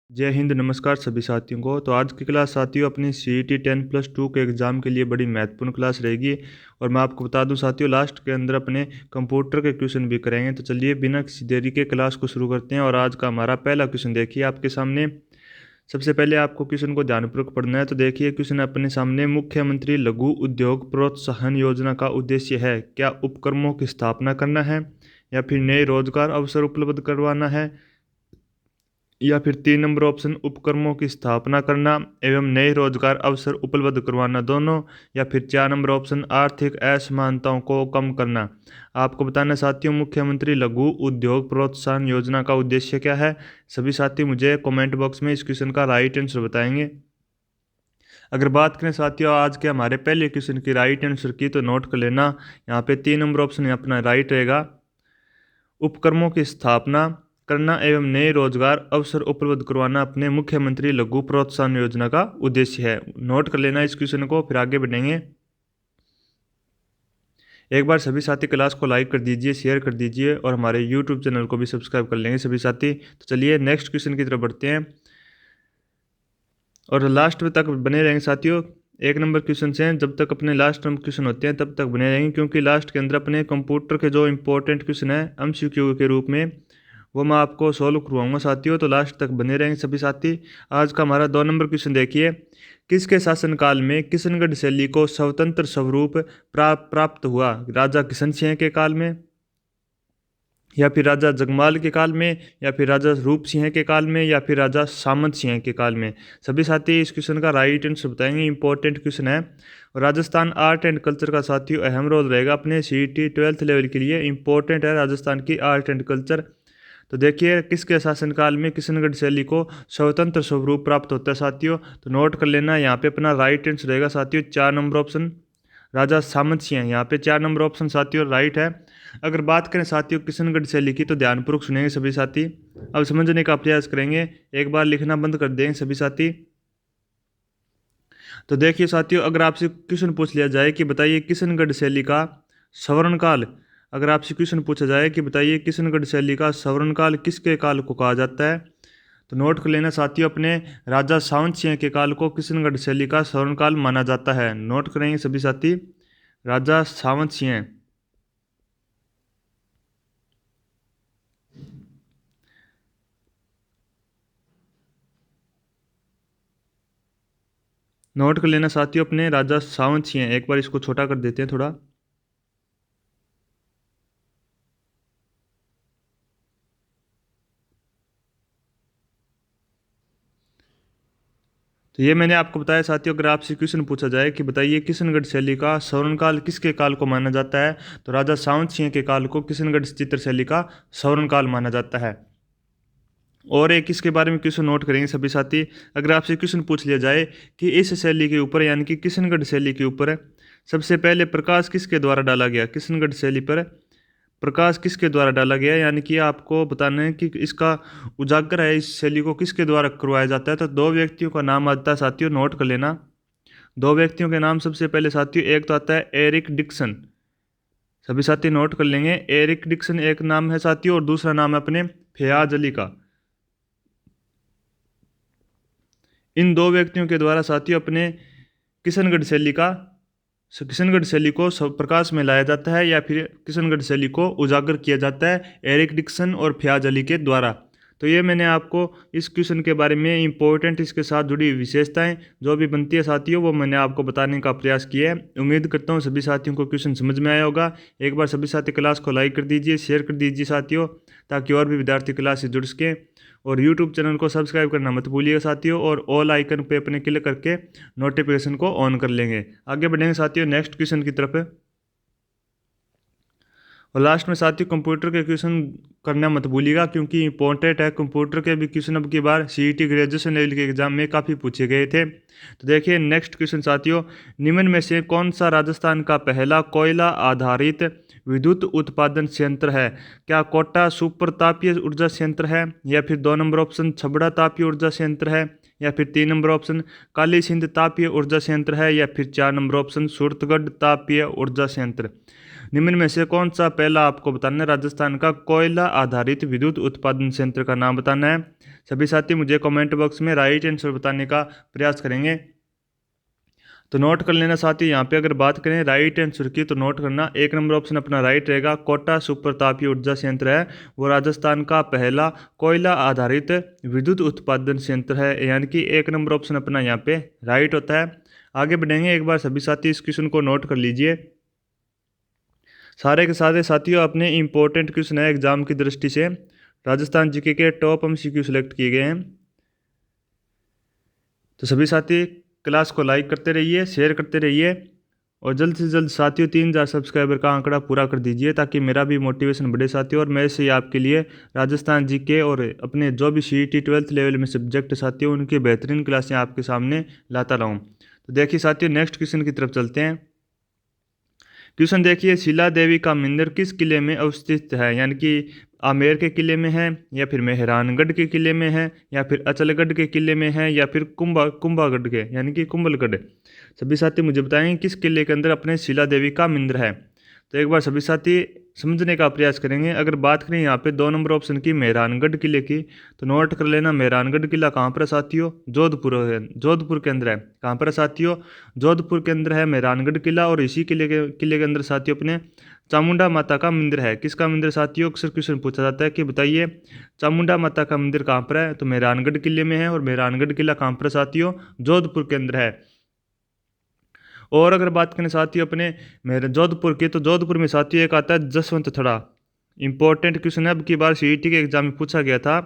जय हिंद, नमस्कार सभी साथियों को। तो आज की क्लास साथियों अपनी CET 10+2 के एग्ज़ाम के लिए बड़ी महत्वपूर्ण क्लास रहेगी। और मैं आपको बता दूं साथियों, लास्ट के अंदर अपने कंप्यूटर के क्वेश्चन भी करेंगे। तो चलिए बिना किसी देरी के क्लास को शुरू करते हैं। और आज का हमारा पहला क्वेश्चन देखिए आपके सामने। सबसे पहले आपको क्वेश्चन को ध्यानपूर्वक पढ़ना है। तो देखिए क्वेश्चन अपने सामने, मुख्यमंत्री लघु उद्योग प्रोत्साहन योजना का उद्देश्य है क्या उपक्रमों की स्थापना करना है, या फिर नए रोजगार अवसर उपलब्ध करवाना है, या फिर 3 नंबर ऑप्शन उपक्रमों की स्थापना करना एवं नए रोजगार अवसर उपलब्ध करवाना दोनों, या फिर 4 नंबर ऑप्शन आर्थिक असमानताओं को कम करना। आपको बताना साथियों, मुख्यमंत्री लघु उद्योग प्रोत्साहन योजना का उद्देश्य क्या है। सभी साथी मुझे कमेंट बॉक्स में इस क्वेश्चन का राइट आंसर बताएंगे। अगर बात करें साथियों आज के हमारे पहले क्वेश्चन की राइट आंसर की, तो नोट कर लेना, यहाँ पे 3 नंबर ऑप्शन अपना राइट रहेगा। उपक्रमों की स्थापना करना एवं नए रोजगार अवसर उपलब्ध करवाना अपने मुख्यमंत्री लघु प्रोत्साहन योजना का उद्देश्य है। नोट कर लेना इस क्वेश्चन को, फिर आगे बढ़ेंगे। एक बार सभी साथी क्लास को लाइक कर दीजिए, शेयर कर दीजिए और हमारे यूट्यूब चैनल को भी सब्सक्राइब कर लेंगे सभी साथी। तो चलिए नेक्स्ट क्वेश्चन की तरफ बढ़ते हैं और लास्ट में तक बने रहेंगे साथियों। 1 नंबर क्वेश्चन से हैं, जब तक अपने लास्ट नंबर क्वेश्चन होते हैं तब तक बने रहेंगे, क्योंकि लास्ट के अंदर अपने कंप्यूटर के जो इंपॉर्टेंट क्वेश्चन है MCQ के रूप में वो मैं आपको सोल्व करवाऊंगा साथियों। तो लास्ट तक बने रहेंगे सभी साथी। आज का हमारा 2 नंबर क्वेश्चन देखिए, किसके शासनकाल में किशनगढ़ शैली को स्वतंत्र स्वरूप प्राप्त हुआ। राजा किशन सिंह के काल में, या फिर राजा जगमाल के काल में, या फिर राजा रूप सिंह के काल में, या फिर राजा सामंत सिंह के काल में। सभी साथी इस क्वेश्चन का राइट आंसर बताएंगे, इंपॉर्टेंट क्वेश्चन है। और राजस्थान आर्ट एंड कल्चर का साथियों अहम रोल रहेगा अपने CET 12th लेवल के लिए। इंपॉर्टेंट है राजस्थान की आर्ट एंड कल्चर। तो देखिए किसके शासनकाल में किशनगढ़ शैली को स्वतंत्र स्वरूप प्राप्त होता है साथियों। तो नोट कर लेना, यहाँ पे अपना राइट आंसर रहेगा साथियों 4 नंबर ऑप्शन राजा सामंत सिंह। यहाँ पे 4 नंबर ऑप्शन साथियों राइट है। अगर बात करें साथियों किशनगढ़ शैली की, तो ध्यानपूर्वक सुनेंगे सभी साथी, अब समझने का प्रयास करेंगे। एक बार लिखना बंद कर देंगे सभी साथी। तो देखिए साथियों, अगर आपसे क्वेश्चन पूछ लिया जाए कि बताइए किशनगढ़ शैली का स्वर्णकाल, अगर आपसे क्वेश्चन पूछा जाए कि बताइए किशनगढ़ शैली का स्वर्णकाल किसके काल को कहा जाता है, तो नोट कर लेना साथियों, अपने राजा सावंत सिंह के काल को किशनगढ़ शैली का स्वर्णकाल माना जाता है। नोट करेंगे सभी साथी, राजा सावंत सिंह। नोट कर लेना साथियों, अपने राजा सावंत सिंह। एक बार इसको छोटा कर देते हैं थोड़ा। तो ये मैंने आपको बताया साथियों, अगर आपसे क्वेश्चन पूछा जाए कि बताइए किशनगढ़ शैली का स्वर्णकाल किसके काल को माना जाता है, तो राजा सावंत सिंह के काल को किशनगढ़ चित्र शैली का स्वर्णकाल माना जाता है। और एक इसके बारे में क्वेश्चन नोट करेंगे सभी साथी, अगर आपसे क्वेश्चन पूछ लिया जाए कि इस शैली के ऊपर यानी कि किशनगढ़ शैली के ऊपर सबसे पहले प्रकाश किसके द्वारा डाला गया, किशनगढ़ शैली पर प्रकाश किसके द्वारा डाला गया, यानी कि आपको बताना है कि इसका उजागर है इस शैली को किसके द्वारा करवाया जाता है। तो 2 व्यक्तियों का नाम आता है साथियों, नोट कर लेना। 2 व्यक्तियों के नाम सबसे पहले साथियों, एक तो आता है एरिक डिक्सन। सभी साथी नोट कर लेंगे, एरिक डिक्सन एक नाम है साथियों, और दूसरा नाम है अपने फयाज अली का। इन 2 व्यक्तियों के द्वारा साथियों अपने किशनगढ़ शैली को प्रकाश में लाया जाता है, या फिर किशनगढ़ शैली को उजागर किया जाता है एरिक डिक्सन और फयाज अली के द्वारा। तो ये मैंने आपको इस क्वेश्चन के बारे में इंपॉर्टेंट इसके साथ जुड़ी विशेषताएं जो भी बनती है साथियों वो मैंने आपको बताने का प्रयास किया है। उम्मीद करता हूँ सभी साथियों को क्वेश्चन समझ में आया होगा। एक बार सभी साथी क्लास को लाइक कर दीजिए, शेयर कर दीजिए साथियों, ताकि और भी विद्यार्थी क्लास से जुड़ सकें। और यूट्यूब चैनल को सब्सक्राइब करना मत भूलिएगा साथियों, और ऑल आइकन पे अपने क्लिक करके नोटिफिकेशन को ऑन कर लेंगे। आगे बढ़ेंगे साथियों नेक्स्ट क्वेश्चन की तरफ। और लास्ट में साथियों कंप्यूटर के क्वेश्चन करना मत भूलिएगा, क्योंकि इंपॉर्टेंट है। कंप्यूटर के भी क्वेश्चन अब की बार CET ग्रेजुएशन लेवल के एग्जाम में काफ़ी पूछे गए थे। तो देखिए नेक्स्ट क्वेश्चन साथियों, निम्न में से कौन सा राजस्थान का पहला कोयला आधारित विद्युत उत्पादन संयंत्र है। क्या कोटा सुपर तापीय ऊर्जा संयंत्र है, या फिर 2 नंबर ऑप्शन छबड़ा तापीय ऊर्जा संयंत्र है, या फिर 3 नंबर ऑप्शन काली सिंध तापीय ऊर्जा संयंत्र है, या फिर 4 नंबर ऑप्शन सूरतगढ़ तापीय ऊर्जा संयंत्र। निम्न में से कौन सा पहला आपको बताना है राजस्थान का कोयला आधारित विद्युत उत्पादन संयंत्र का नाम बताना है। सभी साथी मुझे कमेंट बॉक्स में राइट आंसर बताने का प्रयास करेंगे। तो नोट कर लेना साथी, यहाँ पे अगर बात करें राइट आंसर की तो नोट करना 1 नंबर ऑप्शन अपना राइट रहेगा। कोटा सुपर तापीय ऊर्जा संयंत्र है वो राजस्थान का पहला कोयला आधारित विद्युत उत्पादन संयंत्र है, यानी कि 1 नंबर ऑप्शन अपना यहाँ पे राइट होता है। आगे बढ़ेंगे, एक बार सभी साथी इस क्वेश्चन को नोट कर लीजिए। सारे के सारे साथियों अपने इंपॉर्टेंट क्वेश्चन है एग्जाम की दृष्टि से, राजस्थान जीके के टॉप MCQ सिलेक्ट किए गए हैं। तो सभी साथी क्लास को लाइक करते रहिए, शेयर करते रहिए और जल्द से जल्द साथियों 3000 सब्सक्राइबर का आंकड़ा पूरा कर दीजिए ताकि मेरा भी मोटिवेशन बढ़े साथियों, और मैं से आपके लिए राजस्थान जीके और अपने जो भी CET 12th लेवल में सब्जेक्ट साथियों उनकी बेहतरीन क्लासें आपके सामने लाता रहूँ। तो देखिए साथियों नेक्स्ट क्वेश्चन की तरफ चलते हैं। क्वेश्चन देखिए, शिला देवी का मंदिर किस किले में अवस्थित है, यानी कि आमेर के किले में है या फिर मेहरानगढ़ के किले में है या फिर अचलगढ़ के किले में है या फिर कुंभागढ़ के यानी कि कुंभलगढ़। सभी साथी मुझे बताएं किस किले के अंदर अपने शिला देवी का मंदिर है। तो एक बार सभी साथी समझने का प्रयास करेंगे। अगर बात करें यहाँ पे 2 नंबर ऑप्शन की मेहरानगढ़ किले की, तो नोट कर लेना मेहरानगढ़ किला कहाँ पर है साथियों, जोधपुर है, जोधपुर के अंदर है। कहाँ पर है साथियों, जोधपुर के अंदर है मेहरानगढ़ किला। और इसी किले के अंदर साथियों अपने चामुंडा माता का मंदिर है। किसका मंदिर साथियों, अक्सर क्वेश्चन पूछा जाता है कि बताइए चामुंडा माता का मंदिर कहाँ पर है, तो मेहरानगढ़ किले में है। और मेहरानगढ़ किला कहाँ पर है साथियों, जोधपुर के अंदर है। और अगर बात करें साथियों अपने मेरे जोधपुर की, तो जोधपुर में साथियों एक आता है जसवंत थड़ा। इंपॉर्टेंट क्वेश्चन है, अब की बार CET के एग्जाम में पूछा गया था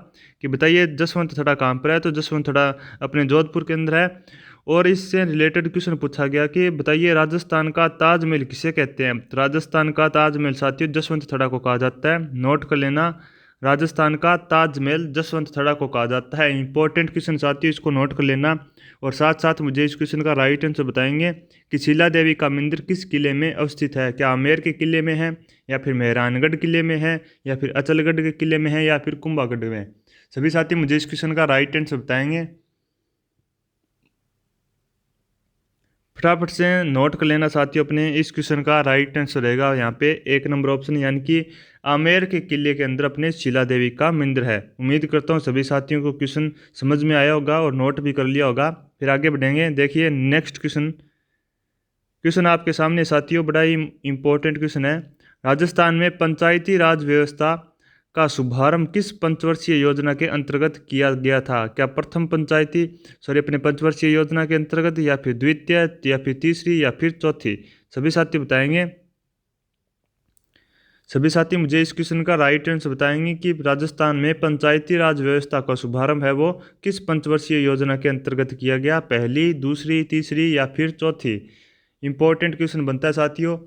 कि बताइए जसवंत थड़ा कहाँ पर है, तो जसवंत थड़ा अपने जोधपुर के अंदर है। और इससे रिलेटेड क्वेश्चन पूछा गया कि बताइए राजस्थान का ताजमहल किसे कहते हैं, तो राजस्थान का ताजमहल साथियों जसवंत थड़ा को कहा जाता है। नोट कर लेना, राजस्थान का ताजमहल जसवंत थड़ा को कहा जाता है। इंपॉर्टेंट क्वेश्चन साथियों, इसको नोट कर लेना। और साथ साथ मुझे इस क्वेश्चन का राइट आंसर बताएंगे कि शिला देवी का मंदिर किस किले में अवस्थित है, क्या आमेर के किले में है या फिर मेहरानगढ़ किले में है या फिर अचलगढ़ के किले में है या फिर कुंभागढ़ में। सभी साथी मुझे इस क्वेश्चन का राइट आंसर बताएंगे। फटाफट से नोट कर लेना साथियों, अपने इस क्वेश्चन का राइट आंसर रहेगा यहाँ पे 1 नंबर ऑप्शन, यानी कि आमेर के किले के अंदर अपने शिला देवी का मंदिर है। उम्मीद करता हूँ सभी साथियों को क्वेश्चन समझ में आया होगा और नोट भी कर लिया होगा। फिर आगे बढ़ेंगे, देखिए नेक्स्ट क्वेश्चन आपके सामने साथियों बड़ा ही इंपॉर्टेंट क्वेश्चन है। राजस्थान में पंचायती राज व्यवस्था का शुभारंभ किस पंचवर्षीय योजना के अंतर्गत किया गया था, क्या प्रथम अपने पंचवर्षीय योजना के अंतर्गत या फिर द्वितीय या फिर तीसरी या फिर चौथी। सभी साथी बताएंगे। सभी साथी मुझे इस क्वेश्चन का राइट आंसर बताएंगे कि राजस्थान में पंचायती राज व्यवस्था का शुभारंभ है वो किस पंचवर्षीय योजना के अंतर्गत किया गया, पहली, दूसरी, तीसरी या फिर चौथी। इंपॉर्टेंट क्वेश्चन बनता है साथियों।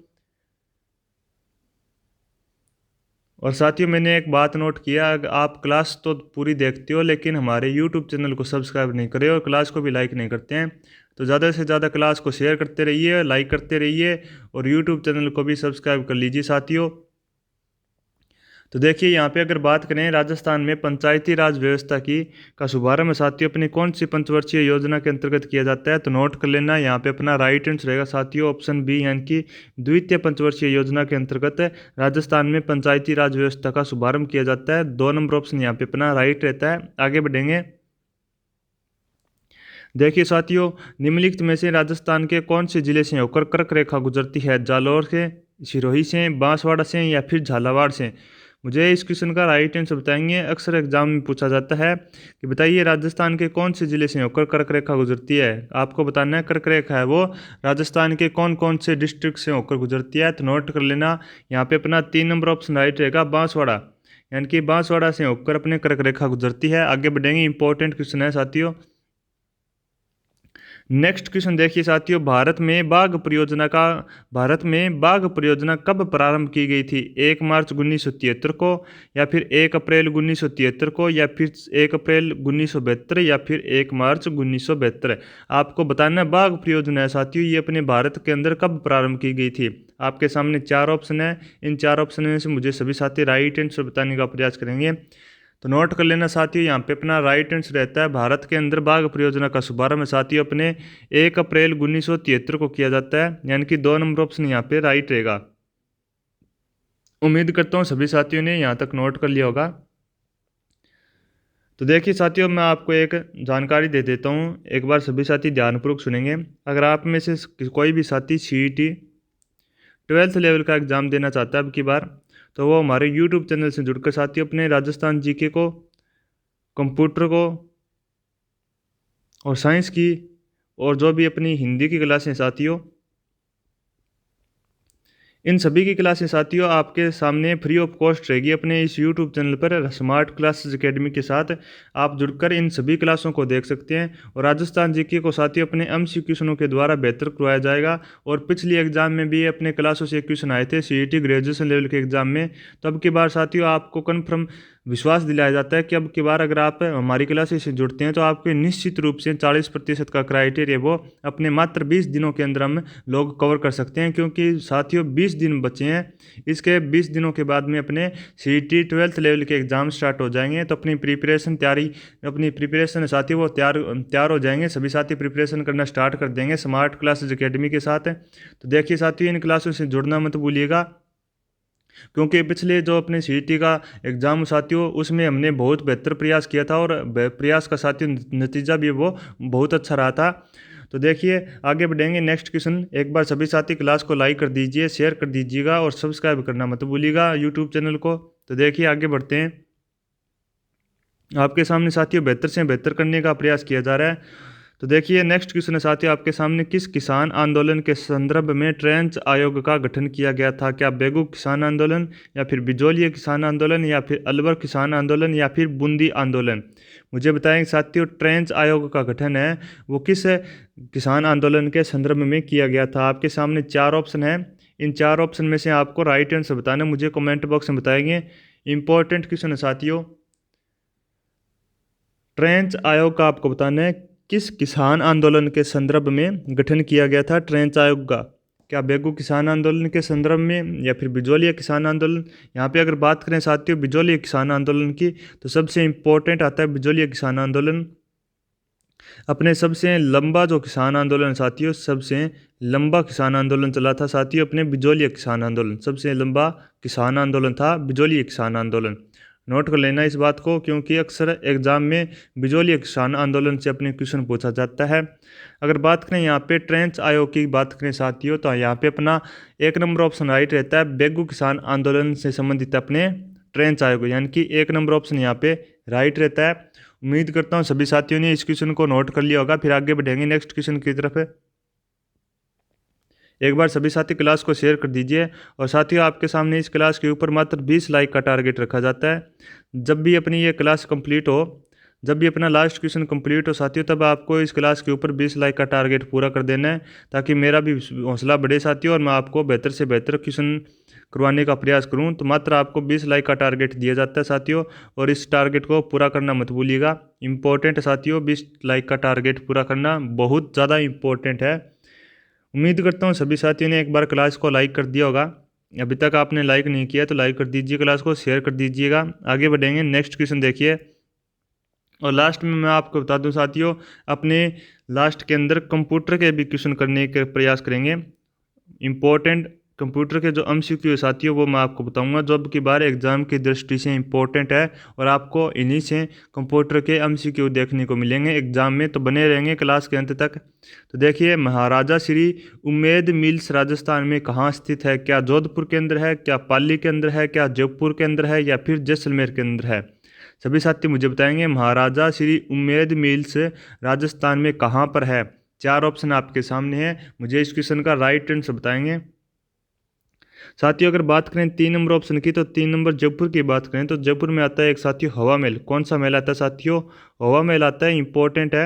और साथियों मैंने एक बात नोट किया, आप क्लास तो पूरी देखते हो लेकिन हमारे YouTube चैनल को सब्सक्राइब नहीं करे और क्लास को भी लाइक नहीं करते हैं, तो ज़्यादा से ज़्यादा क्लास को शेयर करते रहिए, लाइक करते रहिए और YouTube चैनल को भी सब्सक्राइब कर लीजिए साथियों। तो देखिए यहाँ पे अगर बात करें राजस्थान में पंचायती राज व्यवस्था की का शुभारंभ साथियों अपनी कौन सी पंचवर्षीय योजना के अंतर्गत किया जाता है, तो नोट कर लेना यहाँ पे अपना राइट आंसर रहेगा साथियों ऑप्शन बी, यानी कि द्वितीय पंचवर्षीय योजना के अंतर्गत राजस्थान में पंचायती राज व्यवस्था का शुभारंभ किया जाता है। 2 नंबर ऑप्शन यहाँ पे अपना राइट रहता है। आगे बढ़ेंगे, देखिए साथियों निम्नलिखित में से राजस्थान के कौन से जिले से होकर कर्क रेखा गुजरती है, जालौर से, सिरोही से, बांसवाड़ा से या फिर झालावाड़ से। मुझे इस क्वेश्चन का राइट आंसर बताएंगे। अक्सर एग्जाम में पूछा जाता है कि बताइए राजस्थान के कौन से जिले से होकर कर्क रेखा गुजरती है। आपको बताना है कर्क रेखा है वो राजस्थान के कौन कौन से डिस्ट्रिक्ट से होकर गुजरती है, तो नोट कर लेना यहाँ पे अपना 3 नंबर ऑप्शन राइट रहेगा, बांसवाड़ा, यानी कि बांसवाड़ा से होकर अपने कर्क रेखा गुजरती है। आगे बढ़ेंगे, इंपॉर्टेंट क्वेश्चन है साथियों। नेक्स्ट क्वेश्चन देखिए साथियों, भारत में बाघ परियोजना कब प्रारंभ की गई थी, 1 मार्च 1973 को या फिर 1 अप्रैल 1973 को या फिर 1 अप्रैल 1972 या फिर 1 मार्च 1972। आपको बताना है बाघ परियोजना है साथियों ये अपने भारत के अंदर कब प्रारंभ की गई थी। आपके सामने 4 ऑप्शन है, इन 4 ऑप्शन में से मुझे सभी साथी राइट आंसर बताने का प्रयास करेंगे। तो नोट कर लेना साथियों यहाँ पे अपना राइट आंसर रहता है भारत के अंदर बाघ परियोजना का शुभारंभ साथियों अपने 1 अप्रैल 1973 को किया जाता है, यानी कि 2 नंबर ऑप्शन यहाँ पे राइट रहेगा। उम्मीद करता हूँ सभी साथियों ने यहाँ तक नोट कर लिया होगा। तो देखिए साथियों, मैं आपको एक जानकारी दे देता हूँ, एक बार सभी साथी ध्यानपूर्वक सुनेंगे। अगर आप में से कोई भी साथी CET 12th लेवल का एग्ज़ाम देना चाहता है अब की बार, तो वो हमारे यूट्यूब चैनल से जुड़कर साथियों अपने राजस्थान GK को, कंप्यूटर को और साइंस की और जो भी अपनी हिंदी की क्लासें साथियों, इन सभी की क्लासें साथियों आपके सामने फ्री ऑफ कॉस्ट रहेगी अपने इस यूट्यूब चैनल पर स्मार्ट क्लासेस एकेडमी के साथ। आप जुड़कर इन सभी क्लासों को देख सकते हैं और राजस्थान GK को साथियों अपने MCQ क्वेश्चनों के द्वारा बेहतर करवाया जाएगा। और पिछली एग्जाम में भी अपने क्लासों से क्वेश्चन आए थे CET ग्रेजुएशन लेवल के एग्जाम में, तो अब की बार साथियों आपको कन्फर्म विश्वास दिलाया जाता है कि अब की बार अगर आप हमारी क्लासेस से जुड़ते हैं तो आपके निश्चित रूप से 40% का क्राइटेरिया वो अपने मात्र 20 दिनों के अंदर हम लोग कवर कर सकते हैं, क्योंकि साथियों 20 दिन बचे हैं। इसके 20 दिनों के बाद में अपने CET 12th लेवल के एग्ज़ाम स्टार्ट हो जाएंगे, तो अपनी प्रिपरेशन साथियों वो तैयार हो जाएंगे। सभी साथी प्रिपरेशन करना स्टार्ट कर देंगे स्मार्ट क्लासेज एकेडमी के साथ। तो देखिए साथियों, इन क्लासों से जुड़ना मत भूलिएगा, क्योंकि पिछले जो अपने CET का एग्ज़ाम साथियों उसमें हमने बहुत बेहतर प्रयास किया था और प्रयास का साथियों नतीजा भी वो बहुत अच्छा रहा था। तो देखिए आगे बढ़ेंगे नेक्स्ट क्वेश्चन। एक बार सभी साथी क्लास को लाइक कर दीजिए, शेयर कर दीजिएगा और सब्सक्राइब करना मत भूलिएगा यूट्यूब चैनल को। तो देखिए आगे बढ़ते हैं। आपके सामने साथियों बेहतर से बेहतर करने का प्रयास किया जा रहा है। तो देखिए नेक्स्ट क्वेश्चन है साथियों आपके सामने, किस किसान आंदोलन के संदर्भ में ट्रेंच आयोग का गठन किया गया था? क्या बेगू किसान आंदोलन, या फिर बिजोलिया किसान आंदोलन, या फिर अलवर किसान आंदोलन, या फिर बूंदी आंदोलन? मुझे बताएंगे साथियों, ट्रेंच आयोग का गठन है वो किस किसान आंदोलन के संदर्भ में किया गया था? आपके सामने 4 ऑप्शन है, इन 4 ऑप्शन में से आपको राइट आंसर बताना, मुझे कमेंट बॉक्स में बताएंगे। इंपॉर्टेंट क्वेश्चन है साथियों, ट्रेंच आयोग का आपको बताना है किस किसान आंदोलन के संदर्भ में गठन किया गया था ट्रेंच आयोग का? क्या बेगू किसान आंदोलन के संदर्भ में, या फिर बिजोलिया किसान आंदोलन? यहाँ पे अगर बात करें साथियों बिजोलिया किसान आंदोलन की, तो सबसे इम्पोर्टेंट आता है बिजोलिया किसान आंदोलन। अपने सबसे लंबा जो किसान आंदोलन साथियों, सबसे लंबा किसान आंदोलन चला था साथियों अपने बिजोलिया किसान आंदोलन, सबसे लंबा किसान आंदोलन था बिजोलिया किसान आंदोलन। नोट कर लेना इस बात को, क्योंकि अक्सर एग्जाम में बिजोलिया किसान आंदोलन से अपने क्वेश्चन पूछा जाता है। अगर बात करें यहाँ पे ट्रेंच आयोग की बात करें साथियों, तो यहाँ पे अपना 1 नंबर ऑप्शन राइट रहता है, बेगू किसान आंदोलन से संबंधित अपने ट्रेंच आयोग, यानी कि 1 नंबर ऑप्शन यहाँ पे राइट रहता है। उम्मीद करता हूँ सभी साथियों ने इस क्वेश्चन को नोट कर लिया होगा। फिर आगे बढ़ेंगे नेक्स्ट क्वेश्चन की तरफ। एक बार सभी साथी क्लास को शेयर कर दीजिए और साथियों आपके सामने इस क्लास के ऊपर मात्र 20 लाइक का टारगेट रखा जाता है। जब भी अपनी ये क्लास कंप्लीट हो, जब भी अपना लास्ट क्वेश्चन कंप्लीट हो साथियों, तब आपको इस क्लास के ऊपर 20 लाइक का टारगेट पूरा कर देना है, ताकि मेरा भी हौसला बढ़े साथियों और मैं आपको बेहतर से बेहतर क्वेश्चन करवाने का प्रयास करूं। तो मात्र आपको 20 लाइक का टारगेट दिया जाता है साथियों, और इस टारगेट को पूरा करना मत भूलिएगा। इंपॉर्टेंट साथियों, 20 लाइक का टारगेट पूरा करना बहुत ज़्यादा इंपॉर्टेंट है। उम्मीद करता हूँ सभी साथियों ने एक बार क्लास को लाइक कर दिया होगा। अभी तक आपने लाइक नहीं किया तो लाइक कर दीजिए, क्लास को शेयर कर दीजिएगा। आगे बढ़ेंगे नेक्स्ट क्वेश्चन देखिए, और लास्ट में मैं आपको बता दूं साथियों, अपने लास्ट के अंदर कंप्यूटर के भी क्वेश्चन करने के प्रयास करेंगे। इंपॉर्टेंट कंप्यूटर के जो MCQ है साथियों वो मैं आपको बताऊंगा, जो अब की बार एग्जाम की दृष्टि से इंपॉर्टेंट है, और आपको इन्हीं से कंप्यूटर के MCQ देखने को मिलेंगे एग्जाम में, तो बने रहेंगे क्लास के अंत तक। तो देखिए, महाराजा श्री उम्मेद मिल्स राजस्थान में कहाँ स्थित है? क्या जोधपुर के अंदर है, क्या पाली के अंदर है, क्या जयपुर के अंदर है, या फिर जैसलमेर के अंदर है? सभी साथी मुझे बताएंगे महाराजा श्री उम्मेद मिल्स राजस्थान में कहाँ पर है? 4 ऑप्शन आपके सामने है, मुझे इस क्वेश्चन का राइट आंसर बताएंगे साथियों। अगर बात करें 3 नंबर ऑप्शन की, तो 3 नंबर जयपुर की बात करें तो जयपुर में आता है एक साथियों हवा महल। कौन सा महल आता है साथियों? हवा महल आता है, इंपॉर्टेंट है।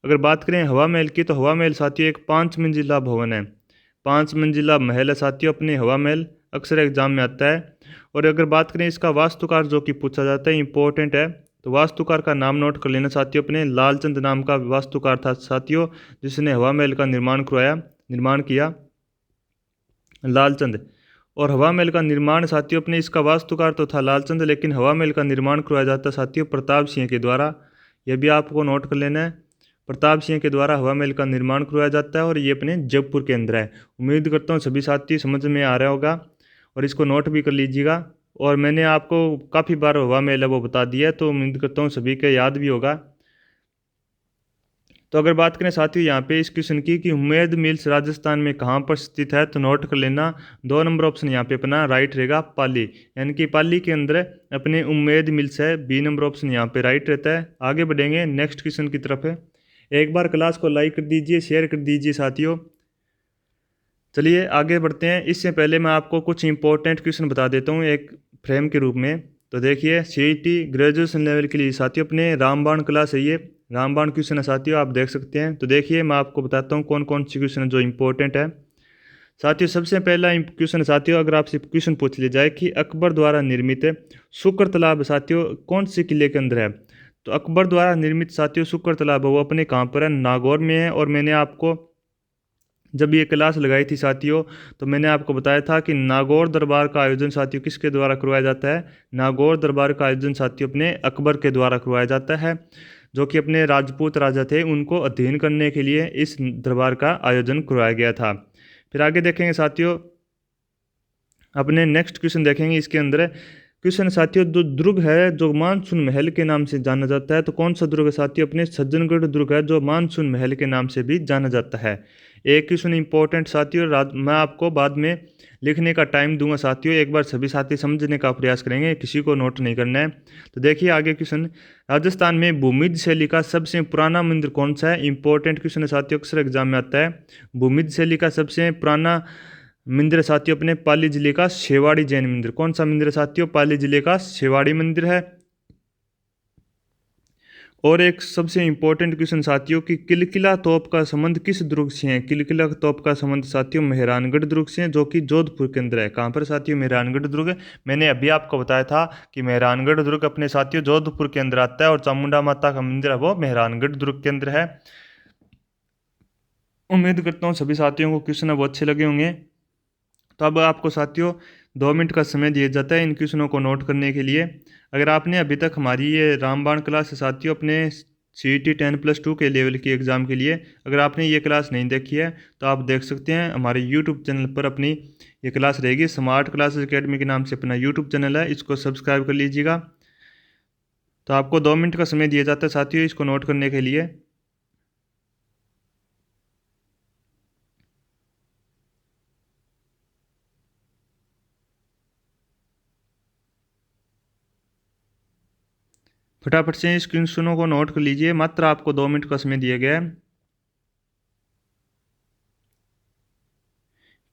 अगर बात करें हवा महल की, तो हवा महल साथियों एक 5 मंजिला भवन है, 5 मंजिला महल है साथियों अपने हवा महल, अक्सर एग्जाम में आता है। और अगर बात करें इसका वास्तुकार जो कि पूछा जाता है, इंपॉर्टेंट है, तो वास्तुकार का नाम नोट कर लेना साथियों, अपने लालचंद नाम का वास्तुकार था साथियों जिसने हवा महल का निर्माण किया, लालचंद। और हवा महल का निर्माण साथियों अपने, इसका वास्तुकार तो था लालचंद, लेकिन हवा महल का निर्माण करवाया जाता साथियों प्रताप सिंह के द्वारा। यह भी आपको नोट कर लेना है, प्रताप सिंह के द्वारा हवा महल का निर्माण करवाया जाता है, और ये अपने जयपुर के अंदर है। उम्मीद करता हूँ सभी साथी समझ में आ रहा होगा। और इसको नोट भी कर लीजिएगा। और मैंने आपको काफ़ी बार हवा महल है वो बता दिया, तो उम्मीद करता हूँ सभी के याद भी होगा। तो अगर बात करें साथियों यहाँ पे इस क्वेश्चन की कि उम्मेद मिल्स राजस्थान में कहाँ पर स्थित है, तो नोट कर लेना 2 नंबर ऑप्शन यहाँ पे अपना राइट रहेगा, पाली, यानी कि पाली के अंदर अपने उम्मेद मिल्स है। बी नंबर ऑप्शन यहाँ पे राइट रहता है। आगे बढ़ेंगे नेक्स्ट क्वेश्चन की तरफ है। एक बार क्लास को लाइक कर दीजिए, शेयर कर दीजिए साथियों। चलिए आगे बढ़ते हैं। इससे पहले मैं आपको कुछ इंपॉर्टेंट क्वेश्चन बता देता हूँ एक फ्रेम के रूप में। तो देखिए सीईटी ग्रेजुएशन लेवल के लिए साथियों अपने रामबाण क्लास है, ये रामबाण क्वेश्चन है साथियों, आप देख सकते हैं। तो देखिए मैं आपको बताता हूँ कौन कौन से क्वेश्चन है जो इंपॉर्टेंट है साथियों। सबसे पहला क्वेश्चन साथियों, अगर आपसे क्वेश्चन पूछ लिया जाए कि अकबर द्वारा निर्मित शुक्र तालाब साथियों कौन से किले के अंदर है, तो अकबर द्वारा निर्मित साथियों शुक्र तालाब वो अपने कहाँ पर है, नागौर में है। और मैंने आपको जब ये क्लास लगाई थी साथियों, तो मैंने आपको बताया था कि नागौर दरबार का आयोजन साथियों किसके द्वारा करवाया जाता है, नागौर दरबार का आयोजन साथियों अपने अकबर के द्वारा करवाया जाता है, जो कि अपने राजपूत राजा थे उनको अध्ययन करने के लिए इस दरबार का आयोजन करवाया गया था। फिर आगे देखेंगे साथियों, अपने नेक्स्ट क्वेश्चन देखेंगे। इसके अंदर क्वेश्चन साथियों, जो दुर्ग है जो मानसून महल के नाम से जाना जाता है, तो कौन सा दुर्ग है साथियों, अपने सज्जनगढ़ दुर्ग है जो मानसून महल के नाम से भी जाना जाता है। एक क्वेश्चन इंपॉर्टेंट साथियों, मैं आपको बाद में लिखने का टाइम दूंगा साथियों, एक बार सभी साथी समझने का प्रयास करेंगे, किसी को नोट नहीं करना है। तो देखिए आगे क्वेश्चन, राजस्थान में भूमिज शैली का सबसे पुराना मंदिर कौन सा है। इंपॉर्टेंट क्वेश्चन है साथियों, अक्सर एग्जाम में आता है। भूमिज शैली का सबसे पुराना मंदिर साथियों अपने पाली जिले का शेवाड़ी जैन मंदिर। कौन सा मंदिर है साथियों, पाली जिले का शेवाड़ी मंदिर है। और एक सबसे इंपॉर्टेंट क्वेश्चन साथियों कि किलकिला तोप का संबंध किस दुर्ग से है। किलकिला तोप का संबंध साथियों मेहरानगढ़ दुर्ग से है, जो कि जोधपुर के अंदर है। कहाँ पर साथियों, मेहरानगढ़ दुर्ग है। मैंने अभी आपको बताया था कि मेहरानगढ़ दुर्ग अपने साथियों जोधपुर के अंदर आता है, और चामुंडा माता का मंदिर है वो मेहरानगढ़ दुर्ग के अंदर है। उम्मीद करता हूँ सभी साथियों को क्वेश्चन वो अच्छे लगे होंगे। तो अब आपको साथियों 2 मिनट का समय दिया जाता है इन क्वेश्चनों को नोट करने के लिए। अगर आपने अभी तक हमारी ये रामबाण क्लास साथियों अपने CET 10+2 के लेवल की एग्ज़ाम के लिए अगर आपने ये क्लास नहीं देखी है, तो आप देख सकते हैं हमारे यूट्यूब चैनल पर अपनी ये क्लास रहेगी। स्मार्ट क्लासेस एकेडमी के नाम से अपना यूट्यूब चैनल है, इसको सब्सक्राइब कर लीजिएगा। तो आपको 2 मिनट का समय दिया जाता है साथियों इसको नोट करने के लिए। फटाफट से इस क्वेश्चनों को नोट कर लीजिए, मात्र आपको 2 मिनट का समय दिया गया है।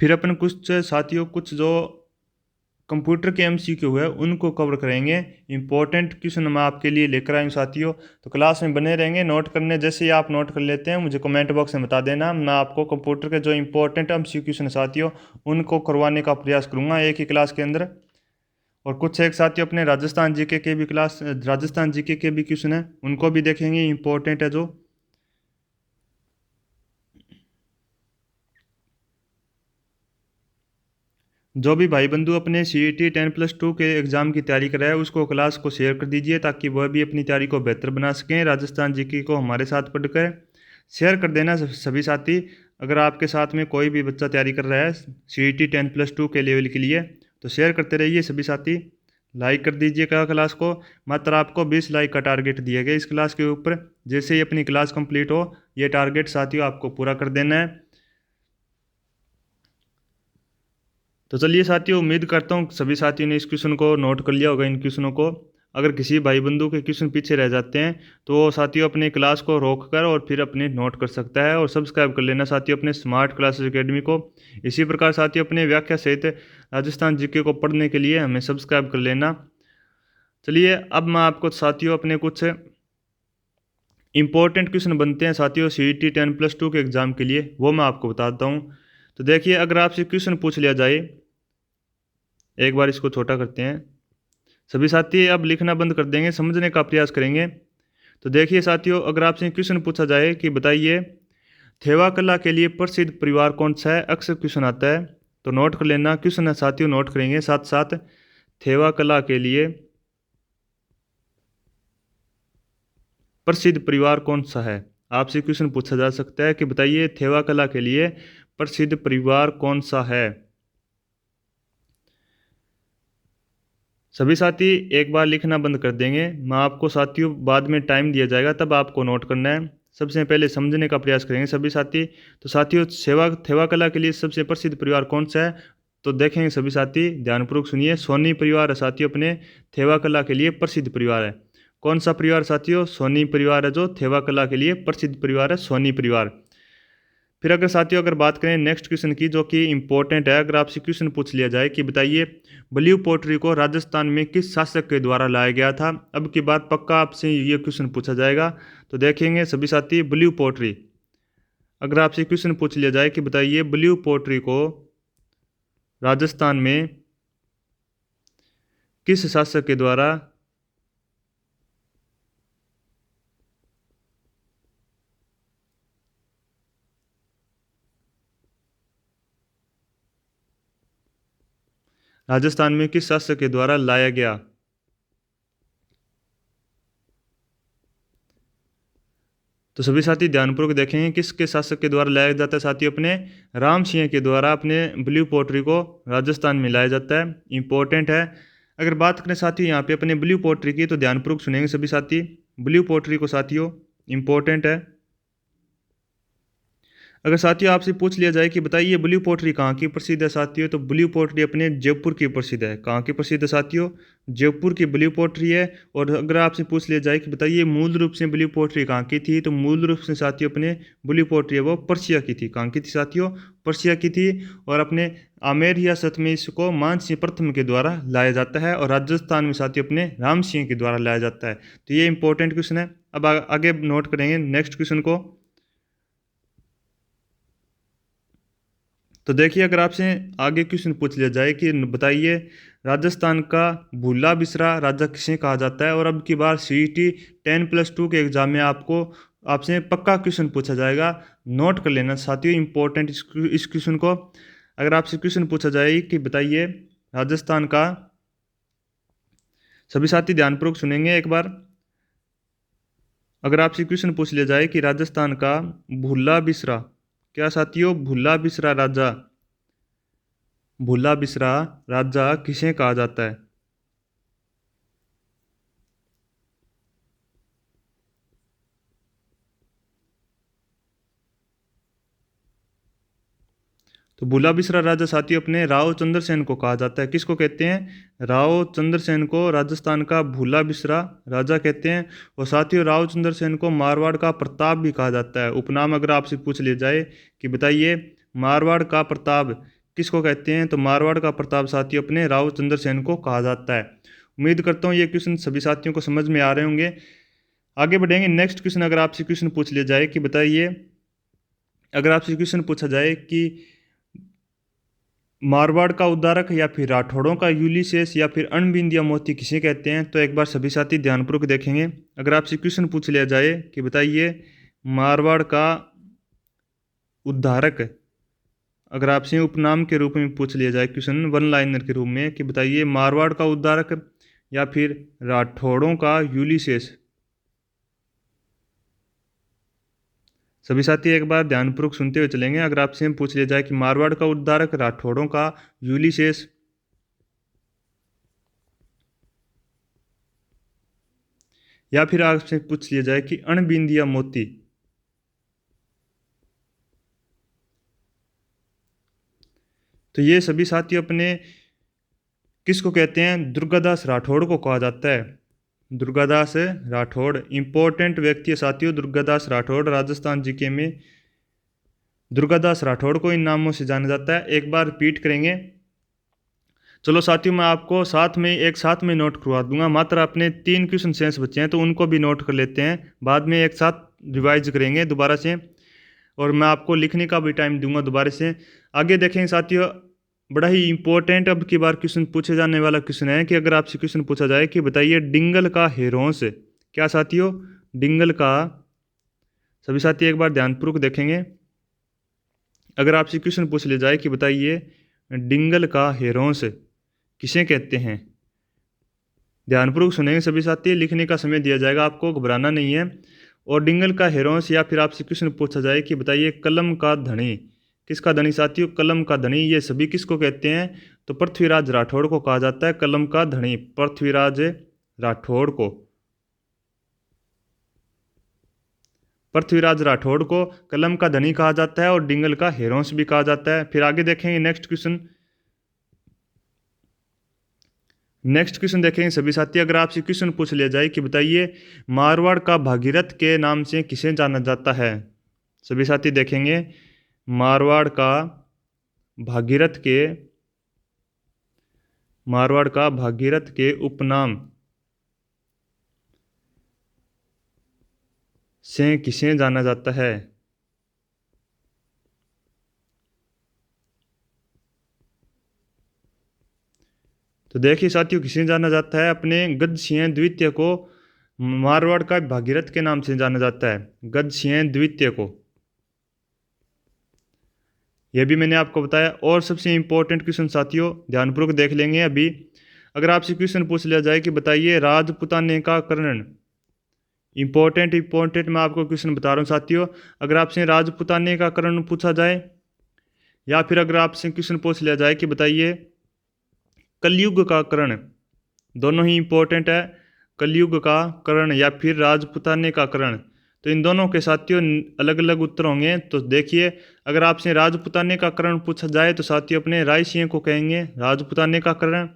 फिर अपन कुछ साथियों कुछ जो कंप्यूटर के MCQ है उनको कवर करेंगे। इंपॉर्टेंट क्वेश्चन मैं आपके लिए लेकर आया हूँ साथियों, तो क्लास में बने रहेंगे नोट करने। जैसे ही आप नोट कर लेते हैं मुझे कमेंट बॉक्स में बता देना, मैं आपको कंप्यूटर के जो इंपॉर्टेंट MCQ क्वेश्चन है साथियों उनको करवाने का प्रयास करूँगा एक ही क्लास के अंदर। और कुछ एक साथियों अपने राजस्थान जीके के भी राजस्थान जीके के भी क्वेश्चन है उनको भी देखेंगे, इंपॉर्टेंट है जो भी भाई बंधु अपने CET 10+2 के एग्ज़ाम की तैयारी कर रहा है उसको क्लास को शेयर कर दीजिए, ताकि वह भी अपनी तैयारी को बेहतर बना सकें। राजस्थान जीके को हमारे साथ पढ़कर शेयर कर देना सभी साथी। अगर आपके साथ में कोई भी बच्चा तैयारी कर रहा है CET 10+2 के लेवल के लिए, तो शेयर करते रहिए सभी साथी। लाइक कर दीजिएगा क्लास को, मात्र आपको 20 लाइक का टारगेट दिया गया इस क्लास के ऊपर। जैसे ही अपनी क्लास कंप्लीट हो ये टारगेट साथियों आपको पूरा कर देना है। तो चलिए साथियों, उम्मीद करता हूँ सभी साथियों ने इस क्वेश्चन को नोट कर लिया होगा। इन क्वेश्चनों को अगर किसी भाई बंधु के क्वेश्चन पीछे रह जाते हैं तो वो साथियों अपने क्लास को रोक कर और फिर अपने नोट कर सकता है। और सब्सक्राइब कर लेना साथियों अपने स्मार्ट क्लासेस एकेडमी को। इसी प्रकार साथियों अपने व्याख्या सहित राजस्थान जीके को पढ़ने के लिए हमें सब्सक्राइब कर लेना। चलिए अब मैं आपको साथियों अपने कुछ इंपॉर्टेंट क्वेश्चन बनते हैं साथियों CET 10+2 के एग्ज़ाम के लिए, वो मैं आपको बताता हूँ। तो देखिए अगर आपसे क्वेश्चन पूछ लिया जाए, एक बार इसको छोटा करते हैं सभी साथी, अब लिखना बंद कर देंगे, समझने का प्रयास करेंगे। तो देखिए साथियों अगर आपसे क्वेश्चन पूछा जाए कि बताइए थेवा कला के लिए प्रसिद्ध परिवार कौन सा है, अक्सर क्वेश्चन आता है तो नोट कर लेना। क्वेश्चन है साथियों नोट करेंगे साथ साथ, थेवा कला के लिए प्रसिद्ध परिवार कौन सा है। आपसे क्वेश्चन पूछा जा सकता है कि बताइए थेवा कला के लिए प्रसिद्ध परिवार कौन सा है। सभी साथी एक बार लिखना बंद कर देंगे। मैं आपको साथियों बाद में टाइम दिया जाएगा, तब आपको नोट करना है। सबसे पहले समझने का प्रयास करेंगे सभी साथी। तो साथियों थेवा कला के लिए सबसे प्रसिद्ध परिवार कौन सा है, तो देखेंगे सभी साथी ध्यानपूर्वक सुनिए। सोनी परिवार है साथियों अपने थेवा कला के लिए प्रसिद्ध परिवार है। कौन सा परिवार साथियों, सोनी परिवार है जो थेवा कला के लिए प्रसिद्ध परिवार है, सोनी परिवार। फिर अगर साथियों अगर बात करें नेक्स्ट क्वेश्चन की, जो कि इंपॉर्टेंट है, अगर आपसे क्वेश्चन पूछ लिया जाए कि बताइए ब्लू पोट्री को राजस्थान में किस शासक के द्वारा लाया गया था। अब की बात पक्का आपसे ये क्वेश्चन पूछा जाएगा। तो देखेंगे सभी साथी ब्लू पोट्री, अगर आपसे क्वेश्चन पूछ लिया जाए कि बताइए ब्लू पोट्री को राजस्थान में किस शासक के द्वारा राजस्थान में किस शासक के द्वारा लाया गया। तो सभी साथी ध्यानपूर्वक देखेंगे किसके शासक के द्वारा लाया जाता है साथियों, अपने राम सिंह के द्वारा अपने ब्लू पोट्री को राजस्थान में लाया जाता है। इंपॉर्टेंट है। अगर बात करें साथियों यहाँ पे अपने ब्लू पोट्री की, तो ध्यानपूर्वक सुनेंगे सभी साथी ब्लू पोट्री को साथियों, इंपॉर्टेंट है। अगर साथियों आपसे पूछ लिया जाए कि बताइए ब्लू पोट्री कहाँ की प्रसिद्ध है साथियों, तो ब्लू पोट्री अपने जयपुर की प्रसिद्ध है। कहाँ की प्रसिद्ध है साथियों, जयपुर की ब्लू पोट्री है। और अगर आपसे पूछ लिया जाए कि बताइए मूल रूप से ब्लू पोट्री कहाँ की थी, तो मूल रूप से साथियों अपने ब्लू पोट्री है वो पर्सिया की थी। कहाँ की थी साथियों, पर्सिया की थी। और अपने आमेर रियासत में इसको मान सिंह प्रथम के द्वारा लाया जाता है, और राजस्थान में साथियों अपने राम सिंह के द्वारा लाया जाता है। तो ये इंपॉर्टेंट क्वेश्चन है। अब आगे नोट करेंगे नेक्स्ट क्वेश्चन को। तो देखिए अगर आपसे आगे क्वेश्चन पूछ लिया जाए कि बताइए राजस्थान का भूला बिसरा राजा किसे कहा जाता है, और अब की बार CET 10+2 के एग्जाम में आपसे पक्का क्वेश्चन पूछा जाएगा। नोट कर लेना साथियों, इंपॉर्टेंट इस क्वेश्चन को। अगर आपसे क्वेश्चन पूछा जाए कि बताइए राजस्थान का, सभी साथी ध्यानपूर्वक सुनेंगे एक बार। अगर आपसे क्वेश्चन पूछ लिया जाए कि राजस्थान का भूला बिसरा, क्या साथियों, भूला बिसरा राजा किसे कहा जाता है। तो भूला बिसरा राजा साथियों अपने राव चंद्रसेन को कहा जाता है। किसको कहते हैं, राव चंद्रसेन को राजस्थान का भूला बिसरा राजा कहते हैं। और साथियों राव चंद्रसेन को मारवाड़ का प्रताप भी कहा जाता है। उपनाम अगर आपसे पूछ लिया जाए कि बताइए मारवाड़ का प्रताप किसको कहते हैं, तो मारवाड़ का प्रताप साथियों अपने राव चंद्रसेन को कहा जाता है। उम्मीद करता हूँ ये क्वेश्चन सभी साथियों को समझ में आ रहे होंगे। आगे बढ़ेंगे नेक्स्ट क्वेश्चन। अगर आपसे क्वेश्चन पूछ लिया जाए कि बताइए, अगर आपसे क्वेश्चन पूछा जाए कि मारवाड़ का उद्धारक या फिर राठौड़ों का यूलिसेस या फिर अणबिंदिया मोती किसे कहते हैं, तो एक बार सभी साथी ध्यानपूर्वक देखेंगे। अगर आपसे क्वेश्चन पूछ लिया जाए कि बताइए मारवाड़ का उद्धारक, अगर आपसे उपनाम के रूप में पूछ लिया जाए क्वेश्चन वन लाइनर के रूप में कि बताइए मारवाड़ का उद्धारक या फिर राठौड़ों का यूलिसेस, सभी साथी एक बार ध्यानपूर्वक सुनते हुए चलेंगे। अगर आपसे पूछ लिया जाए कि मारवाड़ का उद्धारक, राठौड़ों का यूलिसेस, या फिर आपसे पूछ लिया जाए कि अणबिंदिया मोती, तो ये सभी साथी अपने किसको कहते हैं, दुर्गादास राठौड़ को कहा जाता है। दुर्गादास राठौड़ इंपॉर्टेंट व्यक्ति है साथियों, दुर्गादास राठौड़ राजस्थान जीके में दुर्गादास राठौड़ को इन नामों से जाना जाता है। एक बार रिपीट करेंगे। चलो साथियों मैं आपको एक साथ में नोट करवा दूंगा। मात्र अपने 3 क्वेश्चन शेष बचे हैं, तो उनको भी नोट कर लेते हैं, बाद में एक साथ रिवाइज करेंगे दोबारा से, और मैं आपको लिखने का भी टाइम दूंगा दोबारा से। आगे देखेंगे साथियों, बड़ा ही इंपॉर्टेंट अब की बार क्वेश्चन पूछे जाने वाला क्वेश्चन है कि अगर आपसे क्वेश्चन पूछा जाए कि बताइए डिंगल का हेरोंस, क्या साथियों, डिंगल का, सभी साथी एक बार ध्यानपूर्वक देखेंगे। अगर आपसे क्वेश्चन पूछ लिया जाए कि बताइए डिंगल का हेरोंस किसे कहते हैं, ध्यानपूर्वक सुनेंगे सभी साथी, लिखने का समय दिया जाएगा आपको, घबराना नहीं है। और डिंगल का हेरोंस, या फिर आपसे क्वेश्चन पूछा जाए कि बताइए कलम का धनी किसका धनी साथियों? कलम का धनी। ये सभी किसको कहते हैं? तो पृथ्वीराज राठौड़ को कहा जाता है कलम का धनी, पृथ्वीराज राठौड़ को। पृथ्वीराज राठौड़ को कलम का धनी कहा जाता है और डिंगल का हेरोंस भी कहा जाता है। फिर आगे देखेंगे नेक्स्ट क्वेश्चन। नेक्स्ट क्वेश्चन देखेंगे सभी साथी। अगर आपसे क्वेश्चन पूछ लिया जाए कि बताइए मारवाड़ का भागीरथ के नाम से किसे जाना जाता है? सभी साथी देखेंगे मारवाड़ का भागीरथ के उपनाम से किसे जाना जाता है? तो देखिए साथियों, किसे जाना जाता है? अपने गजसिंह द्वितीय को मारवाड़ का भागीरथ के नाम से जाना जाता है, गजसिंह द्वितीय को। यह भी मैंने आपको बताया। और सबसे इंपॉर्टेंट क्वेश्चन साथियों ध्यानपूर्वक देख लेंगे अभी। अगर आपसे क्वेश्चन पूछ लिया जाए कि बताइए राजपूताने का कर्ण, इंपॉर्टेंट मैं आपको क्वेश्चन बता रहा हूँ साथियों। अगर आपसे राजपूताने का कर्ण पूछा जाए या फिर अगर आपसे क्वेश्चन पूछ लिया जाए कि बताइए कलयुग का कर्ण, दोनों ही इंपॉर्टेंट है, कलयुग का कर्ण या फिर राजपूताने का कर्ण। तो इन दोनों के साथियों अलग अलग उत्तर होंगे। तो देखिए अगर आपसे राजपूताने का कर्ण पूछा जाए तो साथियों अपने रायसिंह को कहेंगे राजपूताने का कर्ण,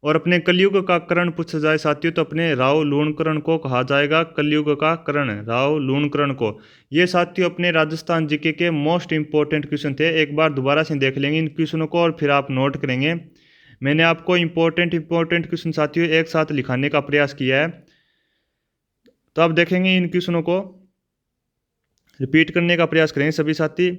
और अपने कलयुग का कर्ण पूछा जाए साथियों तो अपने राव लूणकरण को कहा जाएगा कलयुग का कर्ण, राव लूणकरण को। ये साथियों अपने राजस्थान जीके के मोस्ट इंपॉर्टेंट क्वेश्चन थे। एक बार दोबारा से देख लेंगे इन क्वेश्चनों को और फिर आप नोट करेंगे। मैंने आपको इंपॉर्टेंट क्वेश्चन साथियों एक साथ लिखाने का प्रयास किया है, तो आप देखेंगे इन क्वेश्चनों को रिपीट करने का प्रयास करेंगे सभी साथी।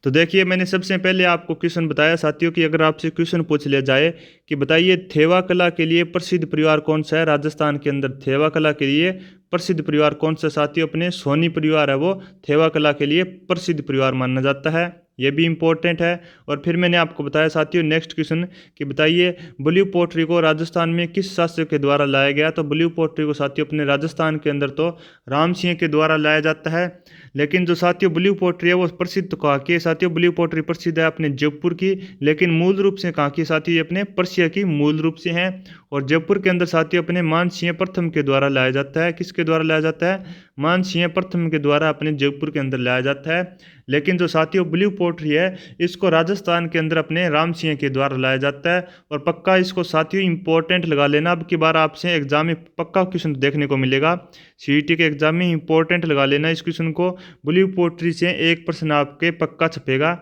तो देखिए मैंने सबसे पहले आपको क्वेश्चन बताया साथियों कि अगर आपसे क्वेश्चन पूछ लिया जाए कि बताइए थेवा कला के लिए प्रसिद्ध परिवार कौन सा है? राजस्थान के अंदर थेवा कला के लिए प्रसिद्ध परिवार कौन सा? साथियों अपने सोनी परिवार है, वो थेवा कला के लिए प्रसिद्ध परिवार माना जाता है। ये भी इंपॉर्टेंट है। और फिर मैंने आपको बताया साथियों नेक्स्ट क्वेश्चन कि बताइए ब्लू पोट्री को राजस्थान में किस शासक के द्वारा लाया गया? तो ब्लू पोट्री को साथियों अपने राजस्थान के अंदर तो राम सिंह के द्वारा लाया जाता है। लेकिन जो साथियों ब्लू पोट्री है वो प्रसिद्ध तो कहाँ की है साथियों? ब्लू पोट्री प्रसिद्ध है अपने जयपुर की, लेकिन मूल रूप से कहाँ की साथियों? ये अपने पर्सिया की मूल रूप से है। और जयपुर के अंदर साथियों अपने मानसिंह प्रथम के द्वारा लाया जाता है। किसके द्वारा लाया जाता है? मानसिंह प्रथम के द्वारा अपने जयपुर के अंदर लाया जाता है। लेकिन जो साथियों ब्लू पोट्री है इसको राजस्थान के अंदर अपने राम सिंह के द्वारा लाया जाता है। और पक्का इसको साथियों इंपॉर्टेंट लगा लेना, अब की बार आपसे एग्जाम में पक्का क्वेश्चन देखने को मिलेगा, सीईटी के एग्जाम में इंपॉर्टेंट लगा लेना इस क्वेश्चन को। ब्लू पोट्री से 1% आपके पक्का छपेगा।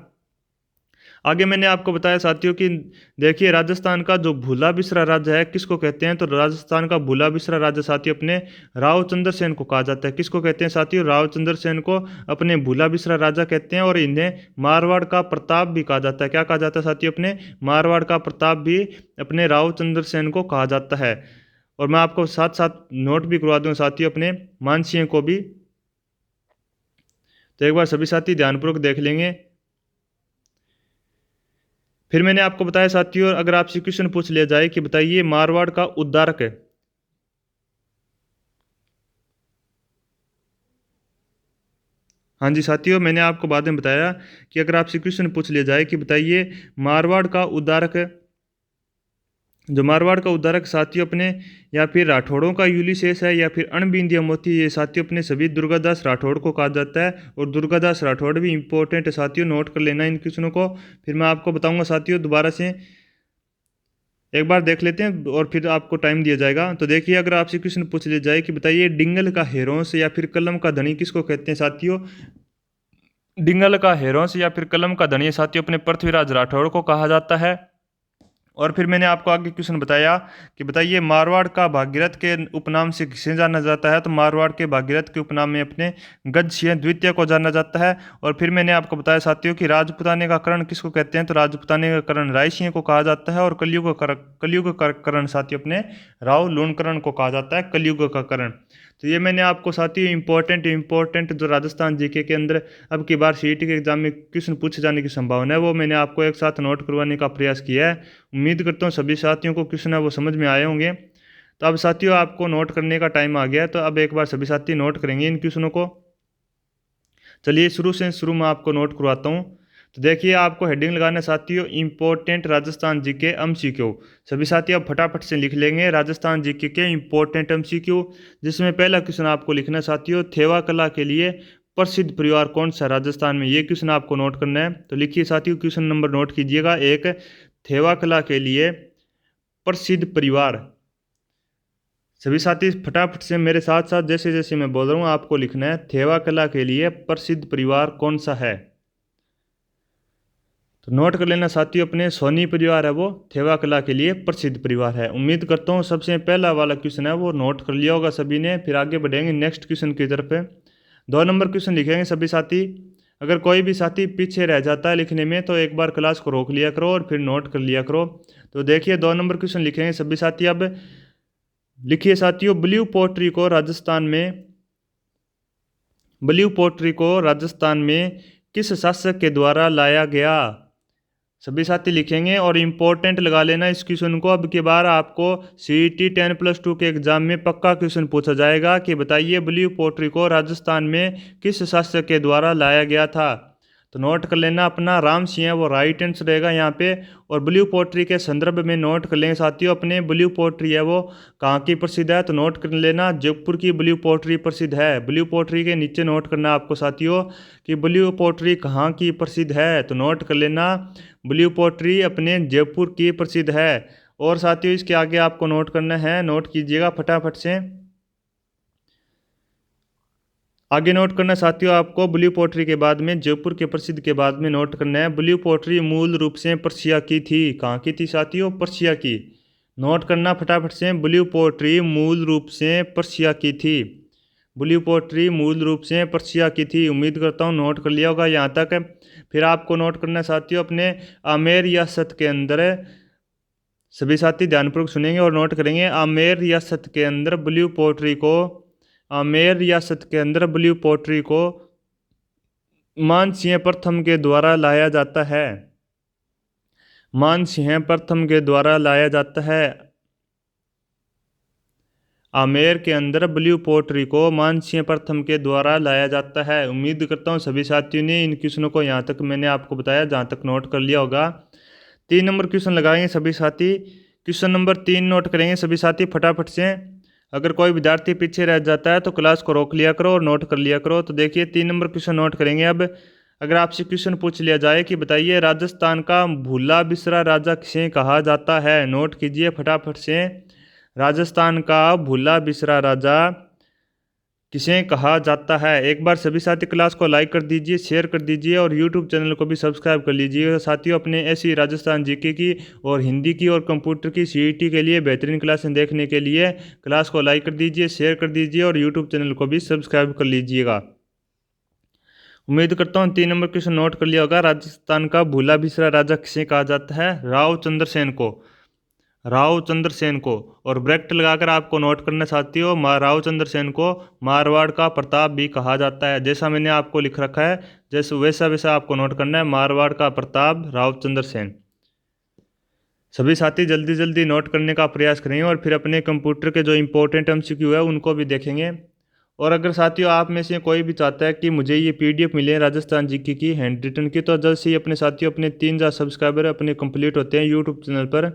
आगे मैंने आपको बताया साथियों कि देखिए राजस्थान का जो भूला बिसरा राज्य है किसको कहते हैं? तो राजस्थान का भूला बिसरा राज्य साथियों अपने राव चंद्र सेन को कहा जाता है। किसको कहते हैं साथियों? राव चंद्र सेन को अपने भूला बिसरा राजा कहते हैं। और इन्हें मारवाड़ का प्रताप भी कहा जाता है। क्या कहा जाता है साथियों? अपने मारवाड़ का प्रताप भी अपने राव चंद्र सेन को कहा जाता है। और मैं आपको साथ साथ नोट भी करवा दूँ साथियों अपने मानसिंह को भी। तो एक बार सभी साथी ध्यानपूर्वक देख लेंगे। फिर मैंने आपको बताया साथियों अगर आपसे क्वेश्चन पूछ लिया जाए कि बताइए मारवाड़ का उद्धारक है, हाँ जी साथियों मैंने आपको बाद में बताया कि अगर आपसे क्वेश्चन पूछ लिया जाए कि बताइए मारवाड़ का उद्धारक, जो मारवाड़ का उद्धारक साथियों अपने या फिर राठौड़ों का यूलिसेस है या फिर अणबिंदिया मोती, ये साथियों अपने सभी दुर्गादास राठौड़ को कहा जाता है। और दुर्गादास राठौड़ भी इंपॉर्टेंट है साथियों, नोट कर लेना इन क्वेश्चनों को। फिर मैं आपको बताऊंगा साथियों दोबारा से एक बार देख लेते हैं और फिर आपको टाइम दिया जाएगा। तो देखिए अगर आपसे क्वेश्चन पूछ लिया जाए कि बताइए डिंगल का हेरोंस या फिर कलम का धनी किसको कहते हैं साथियों? डिंगल का हेरोंस या फिर कलम का धनी साथियों अपने पृथ्वीराज राठौड़ को कहा जाता है। और फिर मैंने आपको आगे क्वेश्चन बताया कि बताइए मारवाड़ का भागीरथ के उपनाम से किसे जाना जाता है? तो मारवाड़ के भागीरथ के उपनाम में अपने गजसिंह द्वितीय को जाना जाता है। और फिर मैंने आपको बताया साथियों कि राजपूताने का कर्ण किसको कहते हैं? तो राजपूताने का कर्ण रायसिंह को कहा जाता है। और कलयुग का कर्ण साथियों अपने राव लूणकरण को कहा जाता है कलयुग का कर्ण। तो ये मैंने आपको साथियों इंपॉर्टेंट जो राजस्थान जीके के अंदर अब की बार सीईटी के एग्जाम में क्वेश्चन पूछे जाने की संभावना है वो मैंने आपको एक साथ नोट करवाने का प्रयास किया है। उम्मीद करता हूँ सभी साथियों को क्वेश्चन है वो समझ में आए होंगे। तो अब साथियों आपको नोट करने का टाइम आ गया है, तो अब एक बार सभी साथी नोट करेंगे इन क्वेश्चनों को। चलिए शुरू में आपको नोट करवाता हूँ। तो देखिए आपको हेडिंग लगाना है साथियों, इंपॉर्टेंट राजस्थान जीके एमसीक्यू। सभी साथी अब फटाफट से लिख लेंगे राजस्थान जीके के इंपॉर्टेंट एमसीक्यू, जिसमें पहला क्वेश्चन आपको लिखना है साथियों, थेवा कला के लिए प्रसिद्ध परिवार कौन सा राजस्थान में। ये क्वेश्चन आपको नोट करना है। तो लिखिए साथियों, क्वेश्चन नंबर नोट कीजिएगा एक, थेवा कला के लिए प्रसिद्ध परिवार। सभी साथी फटाफट से मेरे साथ साथ जैसे जैसे मैं बोल रहा हूँ आपको लिखना है, थेवा कला के लिए प्रसिद्ध परिवार कौन सा है। तो नोट कर लेना साथियों, अपने सोनी परिवार है वो थेवा कला के लिए प्रसिद्ध परिवार है। उम्मीद करता हूँ सबसे पहला वाला क्वेश्चन है वो नोट कर लिया होगा सभी ने। फिर आगे बढ़ेंगे नेक्स्ट क्वेश्चन की तरफ। 2 नंबर क्वेश्चन लिखेंगे सभी साथी। अगर कोई भी साथी पीछे रह जाता है लिखने में तो एक बार क्लास को रोक लिया करो और फिर नोट कर लिया करो। तो देखिए 2 नंबर क्वेश्चन लिखेंगे सभी साथी। अब लिखिए साथियों, ब्लू पोट्री को राजस्थान में किस शासक के द्वारा लाया गया। सभी साथी लिखेंगे और इम्पोर्टेंट लगा लेना इस क्वेश्चन को। अब की बार आपको CET 10+2 के एग्जाम में पक्का क्वेश्चन पूछा जाएगा कि बताइए ब्लू पोट्री को राजस्थान में किस शासक के द्वारा लाया गया था। तो नोट कर लेना, अपना राम सिंह है वो राइट आंसर रहेगा यहाँ पे। और ब्लू पोट्री के संदर्भ में नोट कर लेंगे साथियों, अपने ब्लू पोट्री है वो कहाँ की प्रसिद्ध है। तो नोट कर लेना, जयपुर की ब्लू पोट्री प्रसिद्ध है। ब्लू पोट्री के नीचे नोट करना आपको साथियों कि ब्लू पोट्री कहाँ की प्रसिद्ध है। तो नोट कर लेना, ब्लू पोट्री अपने जयपुर की प्रसिद्ध है। और साथियों इसके आगे आपको नोट करना है, नोट कीजिएगा फटाफट से। आगे नोट करना साथियों आपको, ब्लू पोट्री के बाद में जयपुर के प्रसिद्ध के बाद में नोट करना है, ब्लू पोट्री मूल रूप से पर्सिया की थी। कहाँ की थी साथियों? पर्सिया की। नोट करना फटाफट से, ब्लू पोट्री मूल रूप से पर्सिया की थी। ब्लू पोट्री मूल रूप से पर्सिया की थी। उम्मीद करता हूँ नोट कर लिया होगा यहाँ तक। फिर आपको नोट करना साथियों, अपने आमेर रियासत के अंदर, सभी साथी ध्यानपूर्वक सुनेंगे और नोट करेंगे, आमेर रियासत के अंदर ब्लू पोट्री को, आमेर रियासत के अंदर ब्लू पोट्री को मानसिंह प्रथम के द्वारा लाया जाता है। मानसिंह प्रथम के द्वारा लाया जाता है। आमेर के अंदर ब्लू पोट्री को मानसिंह प्रथम के द्वारा लाया जाता है। उम्मीद करता हूँ सभी साथियों ने इन क्वेश्चनों को यहाँ तक मैंने आपको बताया जहाँ तक नोट कर लिया होगा। 3 नंबर क्वेश्चन लगाएंगे सभी साथी। क्वेश्चन नंबर 3 नोट करेंगे सभी साथी फटाफट से। अगर कोई विद्यार्थी पीछे रह जाता है तो क्लास को रोक लिया करो और नोट कर लिया करो। तो देखिए 3 नंबर क्वेश्चन नोट करेंगे। अब अगर आपसे क्वेश्चन पूछ लिया जाए कि बताइए राजस्थान का भूला बिसरा राजा किसे कहा जाता है, नोट कीजिए फटाफट से। राजस्थान का भूला बिसरा राजा किसे कहा जाता है। एक बार सभी साथी क्लास को लाइक कर दीजिए, शेयर कर दीजिए और यूट्यूब चैनल को भी सब्सक्राइब कर लीजिए साथियों। अपने ऐसी राजस्थान जीके की और हिंदी की और कंप्यूटर की CET के लिए बेहतरीन क्लासें देखने के लिए क्लास को लाइक कर दीजिए, शेयर कर दीजिए और यूट्यूब चैनल को भी सब्सक्राइब कर लीजिएगा। उम्मीद करता हूँ 3 नंबर क्वेश्चन नोट कर लिया होगा। राजस्थान का भूला बिसरा राजा किसे कहा जाता है? राव चंद्रसेन को, राव चंद्रसेन को। और ब्रैकेट लगाकर आपको नोट करना साथियों, राव चंद्रसेन को मारवाड़ का प्रताप भी कहा जाता है। जैसा मैंने आपको लिख रखा है जैसे वैसा वैसा आपको नोट करना है, मारवाड़ का प्रताप राव चंद्रसेन। सभी साथी जल्दी जल्दी नोट करने का प्रयास करेंगे और फिर अपने कंप्यूटर के जो इंपॉर्टेंट MCQ है उनको भी देखेंगे। और अगर साथियों आप में से कोई भी चाहता है कि मुझे ये PDF मिले राजस्थान जीके की हैंड रिटन की, तो जल्द से ही अपने साथियों अपने 3,000 सब्सक्राइबर अपने कंप्लीट होते हैं यूट्यूब चैनल पर।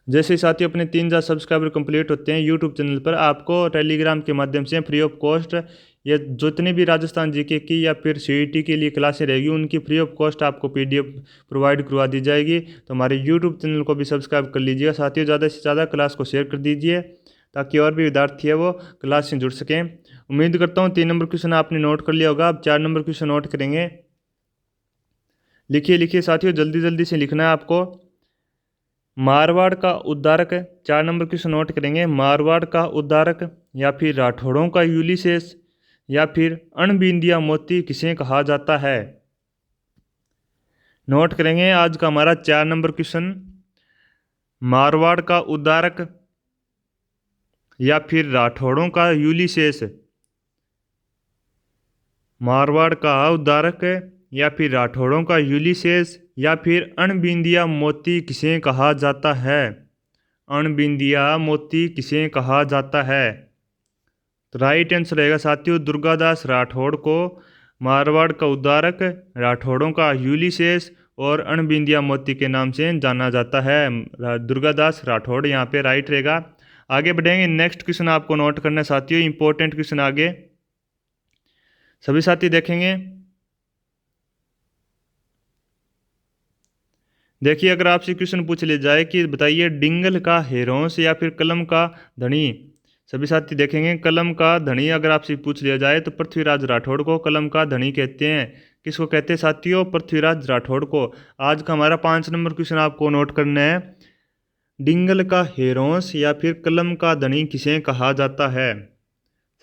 जैसे ही साथियों अपने 3,000 सब्सक्राइबर कंप्लीट होते हैं यूट्यूब चैनल पर, आपको टेलीग्राम के माध्यम से फ्री ऑफ कॉस्ट या जितनी भी राजस्थान जीके की या फिर CET के लिए क्लासें रहेगी उनकी फ्री ऑफ कॉस्ट आपको PDF प्रोवाइड करवा दी जाएगी। तो हमारे यूट्यूब चैनल को भी सब्सक्राइब कर लीजिएगा साथियों। ज़्यादा से ज़्यादा क्लास को शेयर कर दीजिए ताकि और भी विद्यार्थी है वो क्लास से जुड़ सकें। उम्मीद करता हूँ 3 नंबर क्वेश्चन आपने नोट कर लिया होगा। अब 4 नंबर क्वेश्चन नोट करेंगे। लिखिए साथियों, जल्दी जल्दी से लिखना है आपको। मारवाड़ का उद्धारक, 4 नंबर क्वेश्चन नोट करेंगे। मारवाड़ का उद्धारक या फिर राठौड़ों का यूलिसेस या फिर अणबिंदिया मोती किसे कहा जाता है? नोट करेंगे आज का हमारा 4 नंबर क्वेश्चन। मारवाड़ का उद्धारक या फिर राठौड़ों का यूलिसेस। मारवाड़ का उद्धारक या फिर राठौड़ों का यूलिसेस या फिर अणबिंदिया मोती किसे कहा जाता है? अणबिंदिया मोती किसे कहा जाता है? तो राइट आंसर रहेगा साथियों दुर्गादास राठौड़ को मारवाड़ का उद्धारक, राठौड़ों का यूलिसेस और अणबिंदिया मोती के नाम से जाना जाता है। दुर्गादास राठौड़ यहाँ पे राइट रहेगा। आगे बढ़ेंगे, नेक्स्ट क्वेश्चन आपको नोट करना है साथियों, इंपॉर्टेंट क्वेश्चन आगे सभी साथी देखेंगे। देखिए, अगर आपसे क्वेश्चन पूछ लिया जाए कि बताइए डिंगल का हेरोंस या फिर कलम का धनी, सभी साथी देखेंगे कलम का धनी अगर आपसे पूछ लिया जाए तो पृथ्वीराज राठौड़ को कलम का धनी कहते हैं। किसको कहते हैं साथियों? पृथ्वीराज राठौड़ को। आज का हमारा 5 नंबर क्वेश्चन आपको नोट करना है, डिंगल का हेरोंस या फिर कलम का धनी किसे कहा जाता है?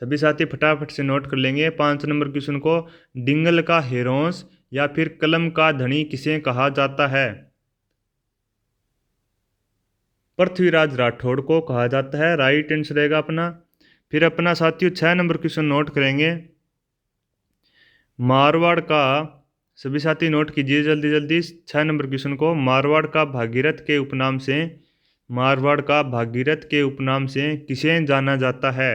सभी साथी फटाफट से नोट कर लेंगे 5 नंबर क्वेश्चन को, डिंगल का हेरोंस या फिर कलम का धनी किसे कहा जाता है? पृथ्वीराज राठौड़ को कहा जाता है, राइट आंसर रहेगा अपना। फिर अपना साथियों 6 नंबर क्वेश्चन नोट करेंगे, मारवाड़ का, सभी साथी नोट कीजिए जल्दी जल्दी 6 नंबर क्वेश्चन को, मारवाड़ का भागीरथ के उपनाम से, मारवाड़ का भागीरथ के उपनाम से किसे जाना जाता है?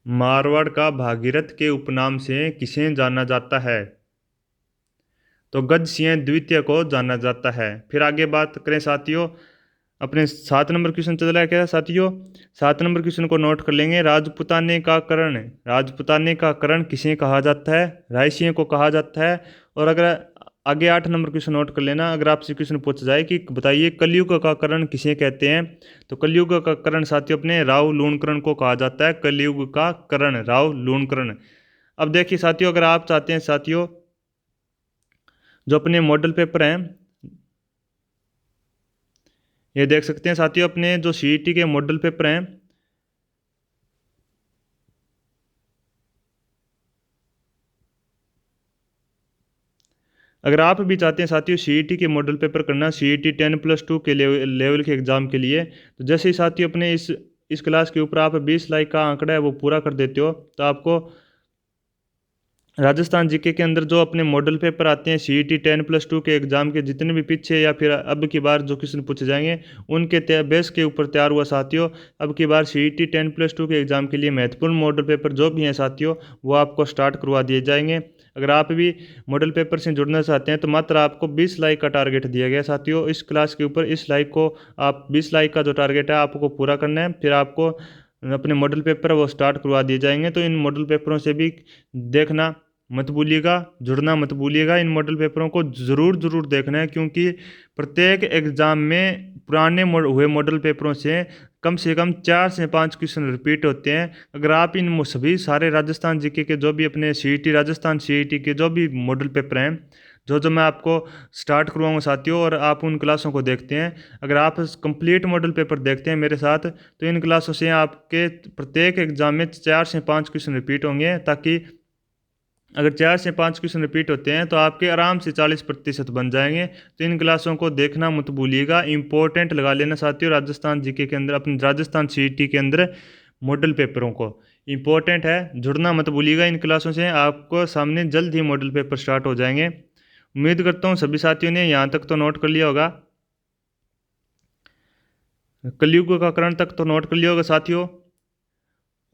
मारवाड़ का भागीरथ के उपनाम से किसे जाना जाता है? तो गज सिंह द्वितीय को जाना जाता है। फिर आगे बात करें साथियों, अपने 7 नंबर क्वेश्चन चल रहा है क्या साथियों? 7 नंबर क्वेश्चन को नोट कर लेंगे, राजपुताने का करण, राजपुताने का करण किसे कहा जाता है? रायसिंह को कहा जाता है। और अगर आगे 8 नंबर क्वेश्चन नोट कर लेना, अगर आपसे क्वेश्चन पूछ जाए कि बताइए कलयुग का करण किसे कहते हैं, तो कलयुग का करण साथियों अपने राव लूणकरण को कहा जाता है, कलयुग का करण राव लूणकरण। अब देखिए साथियों, अगर आप चाहते हैं साथियों जो अपने मॉडल पेपर हैं, ये देख सकते हैं साथियों अपने जो सीईटी के मॉडल पेपर हैं, अगर आप भी चाहते हैं साथियों सीईटी के मॉडल पेपर करना, सीईटी 10+2 के लेवल के एग्जाम के लिए, तो जैसे ही साथियों अपने इस क्लास के ऊपर आप 20 लाइक का आंकड़ा है वो पूरा कर देते हो, तो आपको राजस्थान जीके के अंदर जो अपने मॉडल पेपर आते हैं सीईटी 10+2 के एग्जाम के, जितने भी पीछे या फिर अब की बार जो क्वेश्चन पूछे जाएंगे उनके बेस के ऊपर तैयार हुआ साथियों, अब की बार सीईटी 10+2 के एग्जाम के लिए महत्वपूर्ण मॉडल पेपर जो भी हैं साथियों वो आपको स्टार्ट करवा दिए जाएंगे। अगर आप भी मॉडल पेपर से जुड़ना चाहते हैं तो मात्र आपको 20 लाइक का टारगेट दिया गया साथियों इस क्लास के ऊपर। इस लाइक को आप 20 लाइक का जो टारगेट है आपको पूरा करना है, फिर आपको अपने मॉडल पेपर वो स्टार्ट करवा दिए जाएंगे। तो इन मॉडल पेपरों से भी देखना मत भूलिएगा, जुड़ना मत भूलिएगा, इन मॉडल पेपरों को ज़रूर देखना है, क्योंकि प्रत्येक एग्ज़ाम में पुराने हुए मॉडल पेपरों से कम 4 से 5 क्वेश्चन रिपीट होते हैं। अगर आप इन सभी सारे राजस्थान जीके के जो भी अपने सीईटी राजस्थान सीईटी के जो भी मॉडल पेपर हैं जो मैं आपको स्टार्ट करवाऊंगा साथियों, और आप उन क्लासों को देखते हैं, अगर आप कंप्लीट मॉडल पेपर देखते हैं मेरे साथ, तो इन क्लासों से आपके प्रत्येक एग्जाम में 4 से 5 क्वेश्चन रिपीट होंगे, ताकि अगर 4 से 5 क्वेश्चन रिपीट होते हैं तो आपके आराम से 40% बन जाएंगे। तो इन क्लासों को देखना मत भूलिएगा, इंपॉर्टेंट लगा लेना साथियों राजस्थान जीके के अंदर, अपने राजस्थान सीईटी के अंदर मॉडल पेपरों को इंपॉर्टेंट है, जुड़ना मत भूलिएगा इन क्लासों से। आपको सामने जल्द ही मॉडल पेपर स्टार्ट हो जाएंगे। उम्मीद करता हूँ सभी साथियों ने यहाँ तक तो नोट कर लिया होगा, कलयुग का करण तक तो नोट कर लिया होगा साथियों।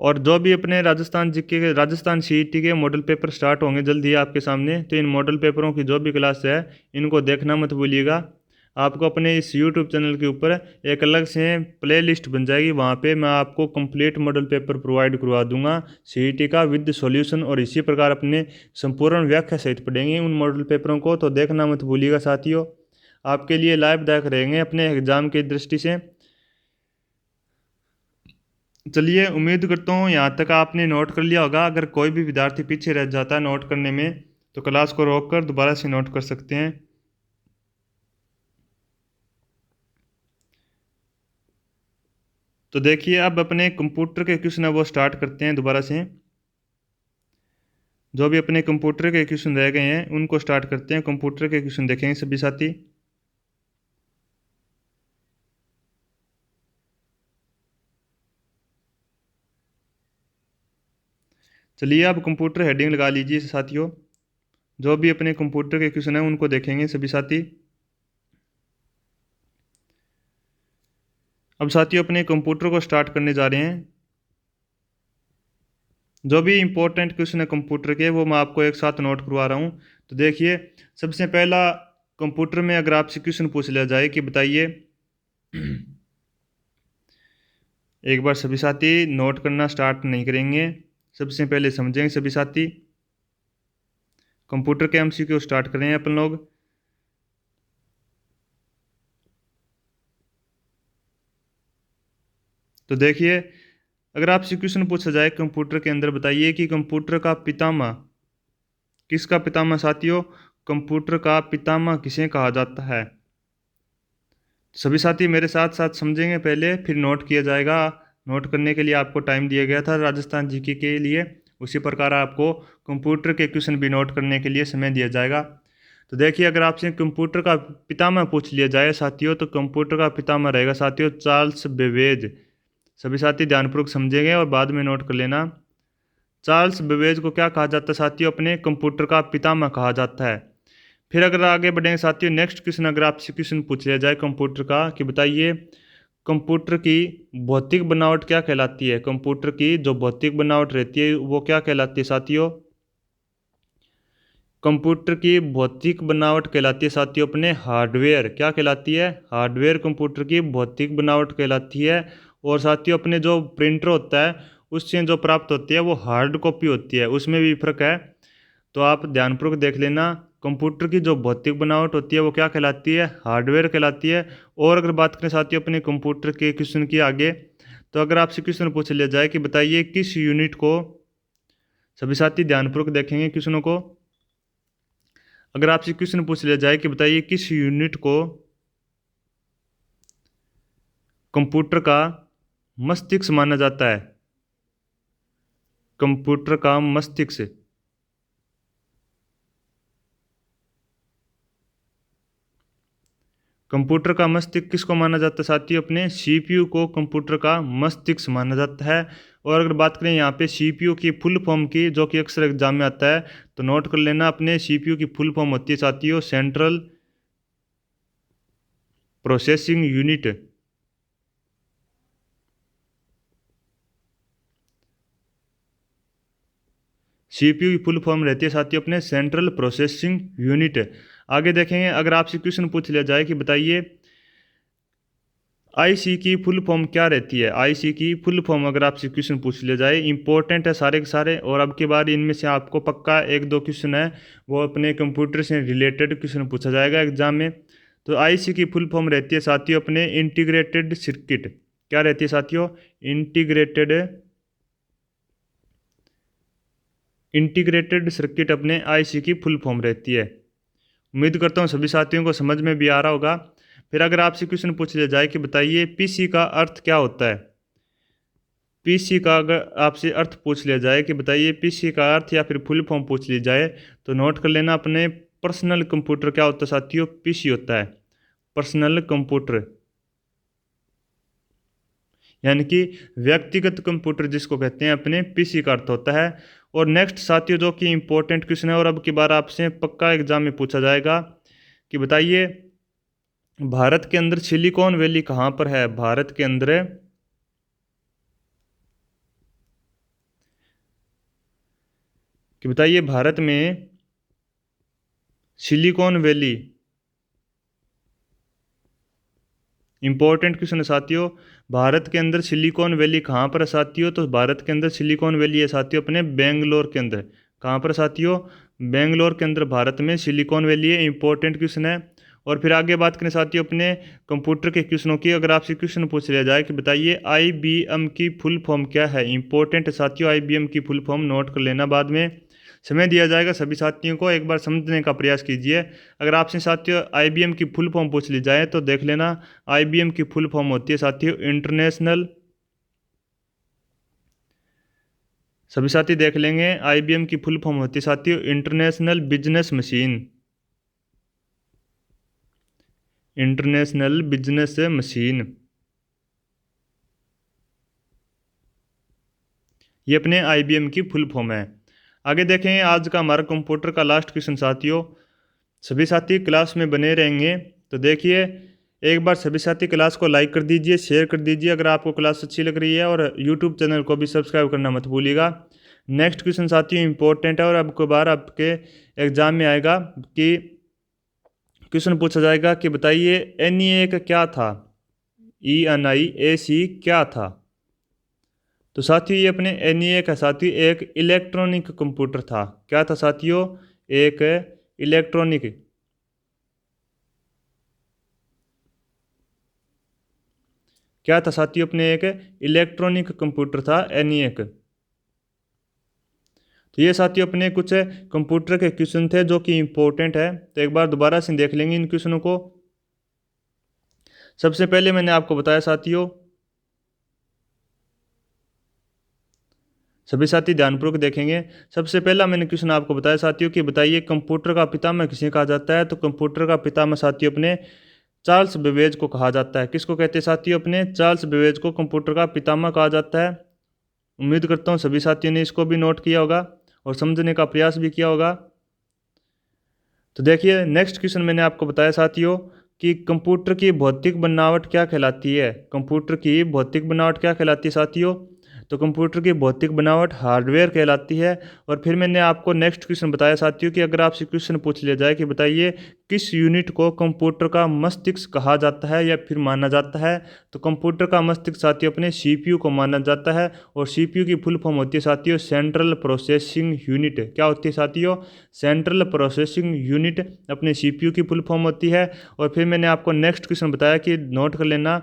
और जो भी अपने राजस्थान जीके के राजस्थान सीईटी के मॉडल पेपर स्टार्ट होंगे जल्द ही आपके सामने, तो इन मॉडल पेपरों की जो भी क्लास है इनको देखना मत भूलिएगा। आपको अपने इस यूट्यूब चैनल के ऊपर एक अलग से प्ले लिस्ट बन जाएगी, वहाँ पे मैं आपको कंप्लीट मॉडल पेपर प्रोवाइड करवा दूंगा सीईटी का विद सॉल्यूशन, और इसी प्रकार अपने संपूर्ण व्याख्या सहित पढ़ेंगे उन मॉडल पेपरों को, तो देखना मत भूलिएगा साथियों। आपके लिए लाभदायक रहेंगे अपने एग्जाम की दृष्टि से। चलिए, उम्मीद करता हूँ यहाँ तक आपने नोट कर लिया होगा। अगर कोई भी विद्यार्थी पीछे रह जाता है नोट करने में तो क्लास को रोककर दोबारा से नोट कर सकते हैं। तो देखिए, अब अपने कंप्यूटर के क्वेश्चन है वो स्टार्ट करते हैं दोबारा से। जो भी अपने कंप्यूटर के क्वेश्चन रह गए हैं उनको स्टार्ट करते हैं। कंप्यूटर के क्वेश्चन देखेंगे सभी साथी। चलिए, आप कंप्यूटर हेडिंग लगा लीजिए साथियों। जो भी अपने कंप्यूटर के क्वेश्चन हैं उनको देखेंगे सभी साथी। अब साथियों अपने कंप्यूटर को स्टार्ट करने जा रहे हैं। जो भी इंपॉर्टेंट क्वेश्चन है कंप्यूटर के वो मैं आपको एक साथ नोट करवा रहा हूँ। तो देखिए, सबसे पहला कंप्यूटर में अगर आपसे क्वेश्चन पूछ लिया जाए कि बताइए, एक बार सभी साथी नोट करना स्टार्ट नहीं करेंगे, सबसे पहले समझेंगे सभी साथी। कंप्यूटर के एमसीक्यू स्टार्ट करें अपन लोग। तो देखिए, अगर आपसे क्वेश्चन पूछा जाए कंप्यूटर के अंदर, बताइए कि कंप्यूटर का पितामह, किसका पितामह साथियों, कंप्यूटर का पितामह किसे कहा जाता है। सभी साथी मेरे साथ साथ समझेंगे पहले, फिर नोट किया जाएगा। नोट करने के लिए आपको टाइम दिया गया था राजस्थान जीके के लिए, उसी प्रकार आपको कंप्यूटर के क्वेश्चन भी नोट करने के लिए समय दिया जाएगा। तो देखिए, अगर आपसे कंप्यूटर का पितामह पूछ लिया जाए साथियों, तो कंप्यूटर का पितामह रहेगा साथियों चार्ल्स बेबेज। सभी साथी ध्यानपूर्वक समझेंगे और बाद में नोट कर लेना। चार्ल्स बेबेज को क्या कहा जाता है साथियों, अपने कंप्यूटर का पितामह कहा जाता है। फिर अगर आगे बढ़ेंगे साथियों, नेक्स्ट क्वेश्चन अगर आपसे क्वेश्चन पूछ लिया जाए कंप्यूटर का कि बताइए कंप्यूटर की भौतिक बनावट क्या कहलाती है। कंप्यूटर की जो भौतिक बनावट रहती है वो क्या कहलाती है साथियों, कंप्यूटर की भौतिक बनावट कहलाती है साथियों अपने हार्डवेयर। क्या कहलाती है, हार्डवेयर कंप्यूटर की भौतिक बनावट कहलाती है। और साथियों अपने जो प्रिंटर होता है उससे जो प्राप्त होती है वो हार्ड कॉपी होती है, उसमें भी फर्क है। तो आप ध्यानपूर्वक देख लेना, कंप्यूटर की जो भौतिक बनावट होती है वो क्या कहलाती है, हार्डवेयर कहलाती है। और अगर बात करें साथियों अपने कंप्यूटर के क्वेश्चन की आगे, तो अगर आपसे क्वेश्चन पूछ लिया जाए कि बताइए किस यूनिट को, सभी साथी ध्यानपूर्वक देखेंगे क्वेश्चनों को। अगर आपसे क्वेश्चन पूछ लिया जाए कि बताइए किस यूनिट को कंप्यूटर का मस्तिष्क माना जाता है, कंप्यूटर का मस्तिष्क, कंप्यूटर का मस्तिष्क किसको माना जाता है साथियों, अपने सीपीयू को कंप्यूटर का मस्तिष्क माना जाता है। और अगर बात करें यहाँ पे सीपीयू की फुल फॉर्म की, जो कि अक्सर एग्जाम में आता है, तो नोट कर लेना, अपने सीपीयू की फुल फॉर्म होती है साथियों सेंट्रल प्रोसेसिंग यूनिट। सीपीयू की फुल फॉर्म रहती है साथियों अपने सेंट्रल प्रोसेसिंग यूनिट। आगे देखेंगे, अगर आपसे क्वेश्चन पूछ लिया जाए कि बताइए आईसी की फुल फॉर्म क्या रहती है। आईसी की फुल फॉर्म अगर आपसे क्वेश्चन पूछ लिया जाए, इंपॉर्टेंट है सारे के सारे, और अब के बाद इनमें से आपको पक्का एक दो क्वेश्चन है वो अपने कंप्यूटर से रिलेटेड क्वेश्चन पूछा जाएगा एग्जाम में। तो आईसी की फुल फॉर्म रहती है साथियों अपने इंटीग्रेटेड सर्किट। क्या रहती है साथियों, इंटीग्रेटेड, इंटीग्रेटेड सर्किट अपने आईसी की फुल फॉर्म रहती है। उम्मीद करता हूँ सभी साथियों को समझ में भी आ रहा होगा। फिर अगर आपसे क्वेश्चन पूछ लिया जाए कि बताइए पीसी का अर्थ क्या होता है। पीसी का अगर आपसे अर्थ पूछ लिया जाए कि बताइए पीसी का अर्थ, या फिर फुल फॉर्म पूछ ली जाए, तो नोट कर लेना, अपने पर्सनल कंप्यूटर क्या होता है साथियों, पीसी होता है पर्सनल कंप्यूटर, यानी कि व्यक्तिगत कंप्यूटर जिसको कहते हैं अपने पीसी का अर्थ होता है। और नेक्स्ट साथियों जो कि इंपॉर्टेंट क्वेश्चन है और अब की बार आपसे पक्का एग्जाम में पूछा जाएगा कि बताइए भारत के अंदर सिलिकॉन वैली कहाँ पर है। भारत के अंदर, कि बताइए भारत में सिलिकॉन वैली, इंपॉर्टेंट क्वेश्चन है साथियों, भारत के अंदर सिलिकॉन वैली कहाँ पर है साथियों। तो भारत के अंदर सिलिकॉन वैली है साथियों अपने बेंगलोर के अंदर। कहाँ पर साथियों, बेंगलोर के अंदर भारत में सिलिकॉन वैली है। इंपॉर्टेंट क्वेश्चन है। और फिर आगे बात करें साथियों अपने कंप्यूटर के क्वेश्चनों की, अगर आपसे क्वेश्चन पूछ लिया जाए कि बताइए आईबीएम की फुल फॉर्म क्या है। इंपॉर्टेंट है साथियों, आईबीएम की फुल फॉर्म नोट कर लेना, बाद में समय दिया जाएगा सभी साथियों को, एक बार समझने का प्रयास कीजिए। अगर आपसे साथियों आईबीएम की फुल फॉर्म पूछ ली जाए तो देख लेना, आईबीएम की फुल फॉर्म होती है साथियों इंटरनेशनल, सभी साथी देख लेंगे, आईबीएम की फुल फॉर्म होती है साथियों international business machine, international business machine. ये अपने आईबीएम की फुल फॉर्म है। आगे देखें आज का हमारा कंप्यूटर का लास्ट क्वेश्चन साथियों, सभी साथी क्लास में बने रहेंगे। तो देखिए एक बार सभी साथी क्लास को लाइक कर दीजिए, शेयर कर दीजिए अगर आपको क्लास अच्छी लग रही है, और यूट्यूब चैनल को भी सब्सक्राइब करना मत भूलिएगा। नेक्स्ट क्वेश्चन साथियों इंपॉर्टेंट है और अब की बार आपके एग्जाम में आएगा कि क्वेश्चन पूछा जाएगा कि बताइए NEAC क्या था, ENIAC क्या था। तो साथियों ये अपने NEAC है साथियों एक इलेक्ट्रॉनिक कंप्यूटर था। क्या था साथियों, एक इलेक्ट्रॉनिक, क्या था साथियों, अपने एक इलेक्ट्रॉनिक कंप्यूटर था NEAC। तो ये साथियों अपने कुछ कंप्यूटर के क्वेश्चन थे जो कि इंपॉर्टेंट है, तो एक बार दोबारा से देख लेंगे इन क्वेश्चनों को। सबसे पहले मैंने आपको बताया साथियों, सभी साथी ध्यानपूर्वक देखेंगे। सबसे पहला मैंने क्वेश्चन आपको बताया साथियों कि बताइए कंप्यूटर का पितामह किसे कहा जाता है। तो कंप्यूटर का पितामह साथियों अपने चार्ल्स बेबेज को कहा जाता है। किसको कहते हैं साथियों, अपने चार्ल्स बेबेज को कंप्यूटर का पितामह कहा जाता है। उम्मीद करता हूँ सभी साथियों ने इसको भी नोट किया होगा और समझने का प्रयास भी किया होगा। तो देखिए नेक्स्ट क्वेश्चन मैंने आपको बताया साथियों कि कंप्यूटर की भौतिक बनावट क्या कहलाती है। कंप्यूटर की भौतिक बनावट क्या कहलाती है साथियों, तो कंप्यूटर की भौतिक बनावट हार्डवेयर कहलाती है। और फिर मैंने आपको नेक्स्ट क्वेश्चन बताया साथियों कि अगर आपसे क्वेश्चन पूछ लिया जाए कि बताइए किस यूनिट को कंप्यूटर का मस्तिष्क कहा जाता है या फिर माना जाता है, तो कंप्यूटर का मस्तिष्क साथियों अपने CPU को माना जाता है। और CPU की फुल फॉर्म होती है साथियों सेंट्रल प्रोसेसिंग यूनिट। क्या होती है साथियों, सेंट्रल प्रोसेसिंग यूनिट अपने CPU की फुल फॉर्म होती है। और फिर मैंने आपको नेक्स्ट क्वेश्चन बताया कि नोट कर लेना,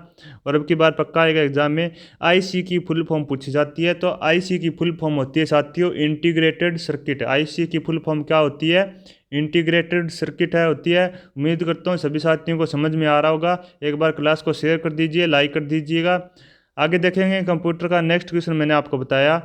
और अब की बार पक्का आएगा एग्जाम में, IC की फुल फॉर्म पूछी जाती है। तो IC की फुल फॉर्म होती है साथियों इंटीग्रेटेड सर्किट। IC की फुल फॉर्म क्या होती है, इंटीग्रेटेड सर्किट है होती है। उम्मीद करता हूँ सभी साथियों को समझ में आ रहा होगा। एक बार क्लास को शेयर कर दीजिए, लाइक कर दीजिएगा। आगे देखेंगे कंप्यूटर का नेक्स्ट क्वेश्चन मैंने आपको बताया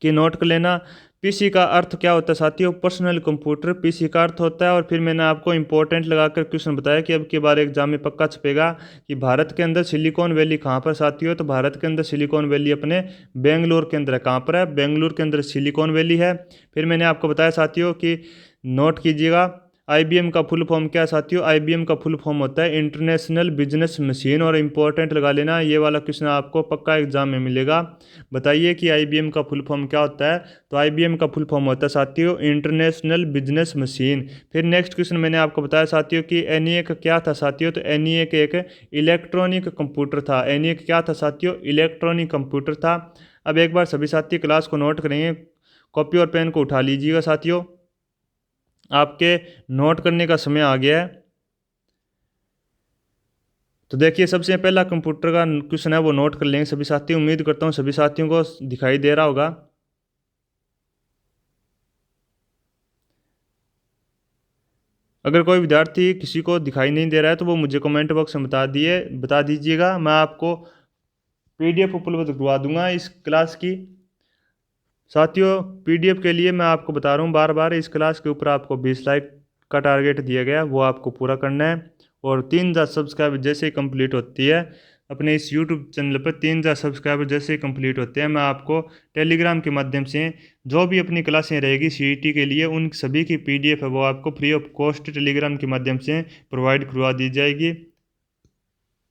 कि नोट कर लेना, पीसी का अर्थ क्या होता है साथियों, पर्सनल कंप्यूटर पीसी का अर्थ होता है। और फिर मैंने आपको इंपॉर्टेंट लगाकर क्वेश्चन बताया कि अब के बार एग्जाम में पक्का छपेगा कि भारत के अंदर सिलिकॉन वैली कहाँ पर साथियों, तो भारत के अंदर सिलिकॉन वैली अपने बेंगलोर के अंदर है। कहाँ पर है, बेंगलुरु के अंदर सिलिकॉन वैली है। फिर मैंने आपको बताया साथियों कि नोट कीजिएगा IBM का फुल फॉर्म क्या है साथियों, IBM का फुल फॉर्म होता है इंटरनेशनल बिजनेस मशीन। और इंपॉर्टेंट लगा लेना, ये वाला क्वेश्चन आपको पक्का एग्जाम में मिलेगा। बताइए कि IBM का फुल फॉर्म क्या होता है, तो IBM का फुल फॉर्म होता है साथियों इंटरनेशनल बिजनेस मशीन। फिर नेक्स्ट क्वेश्चन मैंने आपको बताया साथियों कि NEAC क्या था साथियों, तो NEAC एक इलेक्ट्रॉनिक कंप्यूटर था। NEAC क्या था साथियों, इलेक्ट्रॉनिक कंप्यूटर था। अब एक बार सभी साथी क्लास को नोट करेंगे, कॉपी और पेन को उठा लीजिएगा साथियों, आपके नोट करने का समय आ गया है। तो देखिए सबसे पहला कंप्यूटर का क्वेश्चन है वो नोट कर लेंगे सभी साथी। उम्मीद करता हूँ सभी साथियों को दिखाई दे रहा होगा। अगर कोई विद्यार्थी किसी को दिखाई नहीं दे रहा है तो वो मुझे कमेंट बॉक्स में बता दीजिएगा। मैं आपको PDF उपलब्ध करवा दूंगा इस क्लास की। साथियों PDF के लिए मैं आपको बता रहा हूँ बार बार, इस क्लास के ऊपर आपको 20 लाइक का टारगेट दिया गया, वो आपको पूरा करना है। और 3000 सब्सक्राइबर जैसे ही कंप्लीट होती है अपने इस YouTube चैनल पर, 3000 सब्सक्राइबर जैसे ही कंप्लीट होते हैं, मैं आपको टेलीग्राम के माध्यम से जो भी अपनी क्लासें रहेगी CET के लिए उन सभी की PDF है वो आपको फ्री ऑफ कॉस्ट टेलीग्राम के माध्यम से प्रोवाइड करवा दी जाएगी।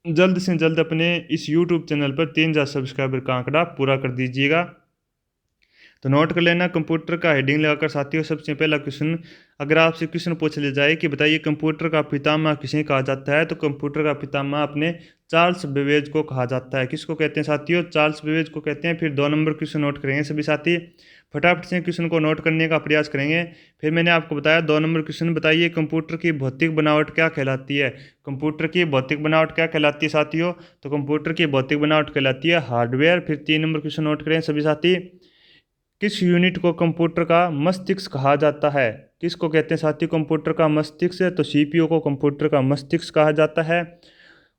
जल्द से जल्द अपने इस YouTube चैनल पर 3000 सब्सक्राइबर का आंकड़ा पूरा कर दीजिएगा। तो नोट कर लेना कंप्यूटर का हेडिंग लगाकर साथियों, सबसे पहला क्वेश्चन अगर आपसे क्वेश्चन पूछ लिया जाए कि बताइए कंप्यूटर का पितामह किसे कहा जाता है, तो कंप्यूटर का पितामह अपने चार्ल्स बेबेज को कहा जाता है। किसको कहते हैं साथियों, चार्ल्स बेबेज को कहते हैं। फिर 2 नंबर क्वेश्चन नोट करेंगे सभी साथी, फटाफट से क्वेश्चन को नोट करने का प्रयास करेंगे। फिर मैंने आपको बताया 2 नंबर क्वेश्चन, बताइए कंप्यूटर की भौतिक बनावट क्या कहलाती है। कंप्यूटर की भौतिक बनावट क्या कहलाती है साथियों, तो कंप्यूटर की भौतिक बनावट कहलाती है हार्डवेयर। फिर 3 नंबर क्वेश्चन नोट करें सभी साथी, किस यूनिट को कंप्यूटर का मस्तिष्क कहा जाता है। किसको कहते हैं साथियों कंप्यूटर का मस्तिष्क, तो CPU को कंप्यूटर का मस्तिष्क कहा जाता है।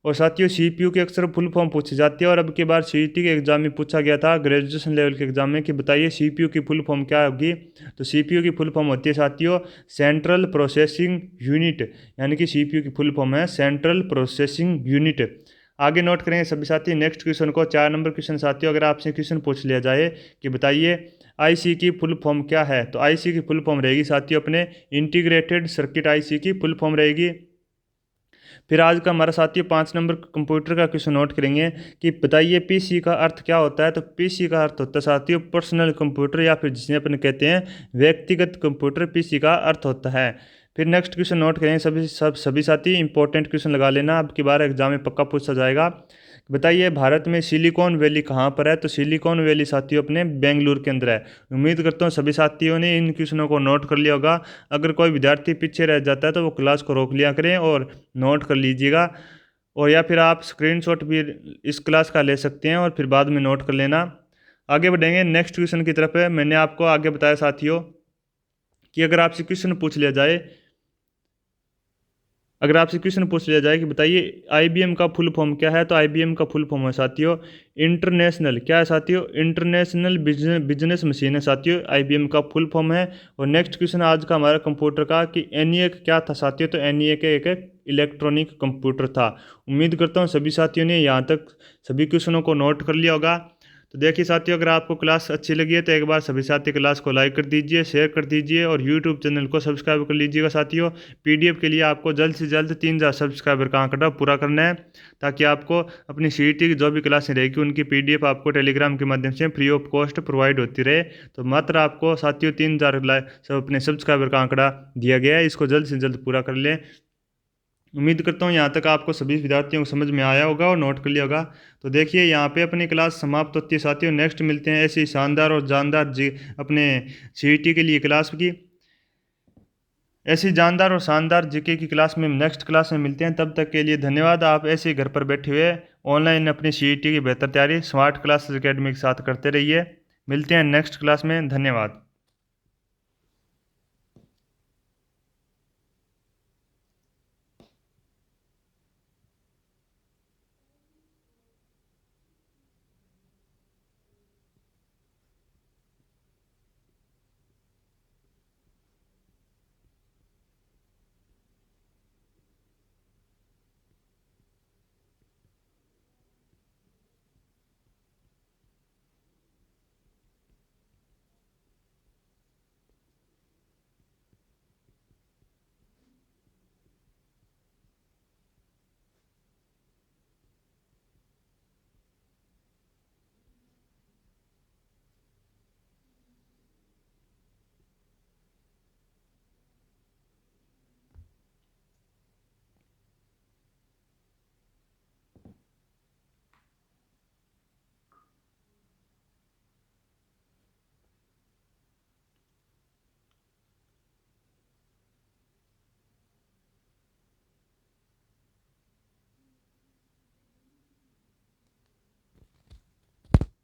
और साथियों CPU की अक्सर फुल फॉर्म पूछी जाती है, और अब की बार CET के एग्जाम में पूछा गया था ग्रेजुएशन लेवल के एग्जाम में कि बताइए CPU की फुल फॉर्म क्या होगी। तो CPU की फुल फॉर्म होती है साथियों सेंट्रल प्रोसेसिंग यूनिट, यानी कि CPU की फुल फॉर्म है सेंट्रल प्रोसेसिंग यूनिट। आगे नोट करेंगे सभी साथी नेक्स्ट क्वेश्चन को, 4 नंबर क्वेश्चन साथियों अगर आपसे क्वेश्चन पूछ लिया जाए कि बताइए IC की फुल फॉर्म क्या है, तो IC की फुल फॉर्म रहेगी साथियों अपने इंटीग्रेटेड सर्किट। IC की फुल फॉर्म रहेगी। फिर आज का हमारा साथियों 5 नंबर कंप्यूटर का क्वेश्चन नोट करेंगे कि बताइए पीसी का अर्थ क्या होता है। तो पीसी का अर्थ होता है साथियों पर्सनल कंप्यूटर, या फिर जिसे अपन कहते हैं व्यक्तिगत कंप्यूटर, पीसी का अर्थ होता है। फिर नेक्स्ट क्वेश्चन नोट करेंगे सभी साथी, इंपॉर्टेंट क्वेश्चन लगा लेना, अब की बार एग्जाम में पक्का पूछा जाएगा। बताइए भारत में सिलिकॉन वैली कहाँ पर है। तो सिलिकॉन वैली साथियों अपने बेंगलुरु के अंदर है। उम्मीद करता हूँ सभी साथियों ने इन क्वेश्चनों को नोट कर लिया होगा। अगर कोई विद्यार्थी पीछे रह जाता है तो वो क्लास को रोक लिया करें और नोट कर लीजिएगा, और या फिर आप स्क्रीनशॉट भी इस क्लास का ले सकते हैं और फिर बाद में नोट कर लेना। आगे बढ़ेंगे नेक्स्ट क्वेश्चन की तरफ है। मैंने आपको आगे बताया साथियों कि अगर आपसे क्वेश्चन पूछ लिया जाए कि बताइए आईबीएम का फुल फॉर्म क्या है। तो आईबीएम का फुल फॉर्म है साथियों इंटरनेशनल, क्या है साथियों, इंटरनेशनल बिजनेस मशीन है साथियों, आईबीएम का फुल फॉर्म है। और नेक्स्ट क्वेश्चन आज का हमारा कंप्यूटर का कि एनईएक क्या था साथियों। तो एनईएक एक इलेक्ट्रॉनिक कंप्यूटर था। उम्मीद करता हूँ सभी साथियों ने यहाँ तक सभी क्वेश्चनों को नोट कर लिया होगा। तो देखिए साथियों, अगर आपको क्लास अच्छी लगी है तो एक बार सभी साथी क्लास को लाइक कर दीजिए, शेयर कर दीजिए और यूट्यूब चैनल को सब्सक्राइब कर लीजिएगा साथियों। पीडीएफ के लिए आपको जल्द से जल्द 3000 सब्सक्राइबर का आंकड़ा पूरा करना है, ताकि आपको अपनी सीईटी की जो भी क्लासें रहेगी उनकी पीडीएफ आपको टेलीग्राम के माध्यम से फ्री ऑफ कॉस्ट प्रोवाइड होती रहे। तो मात्र आपको साथियों 3000 सब अपने सब्सक्राइबर का आंकड़ा दिया गया है, इसको जल्द से जल्द पूरा कर लें। उम्मीद करता हूँ यहाँ तक आपको सभी विद्यार्थियों को समझ में आया होगा और नोट कर लिया होगा। तो देखिए यहाँ पे अपनी क्लास समाप्त होती है साथियों। नेक्स्ट मिलते हैं ऐसी शानदार और जानदार जी अपने सीईटी के लिए क्लास की, ऐसी जानदार और शानदार जीके की क्लास में नेक्स्ट क्लास में मिलते हैं। तब तक के लिए धन्यवाद। आप ऐसे ही घर पर बैठे हुए ऑनलाइन अपनी सीईटी की बेहतर तैयारी स्मार्ट क्लासेस एकेडमी के साथ करते रहिए। मिलते हैं नेक्स्ट क्लास में, धन्यवाद।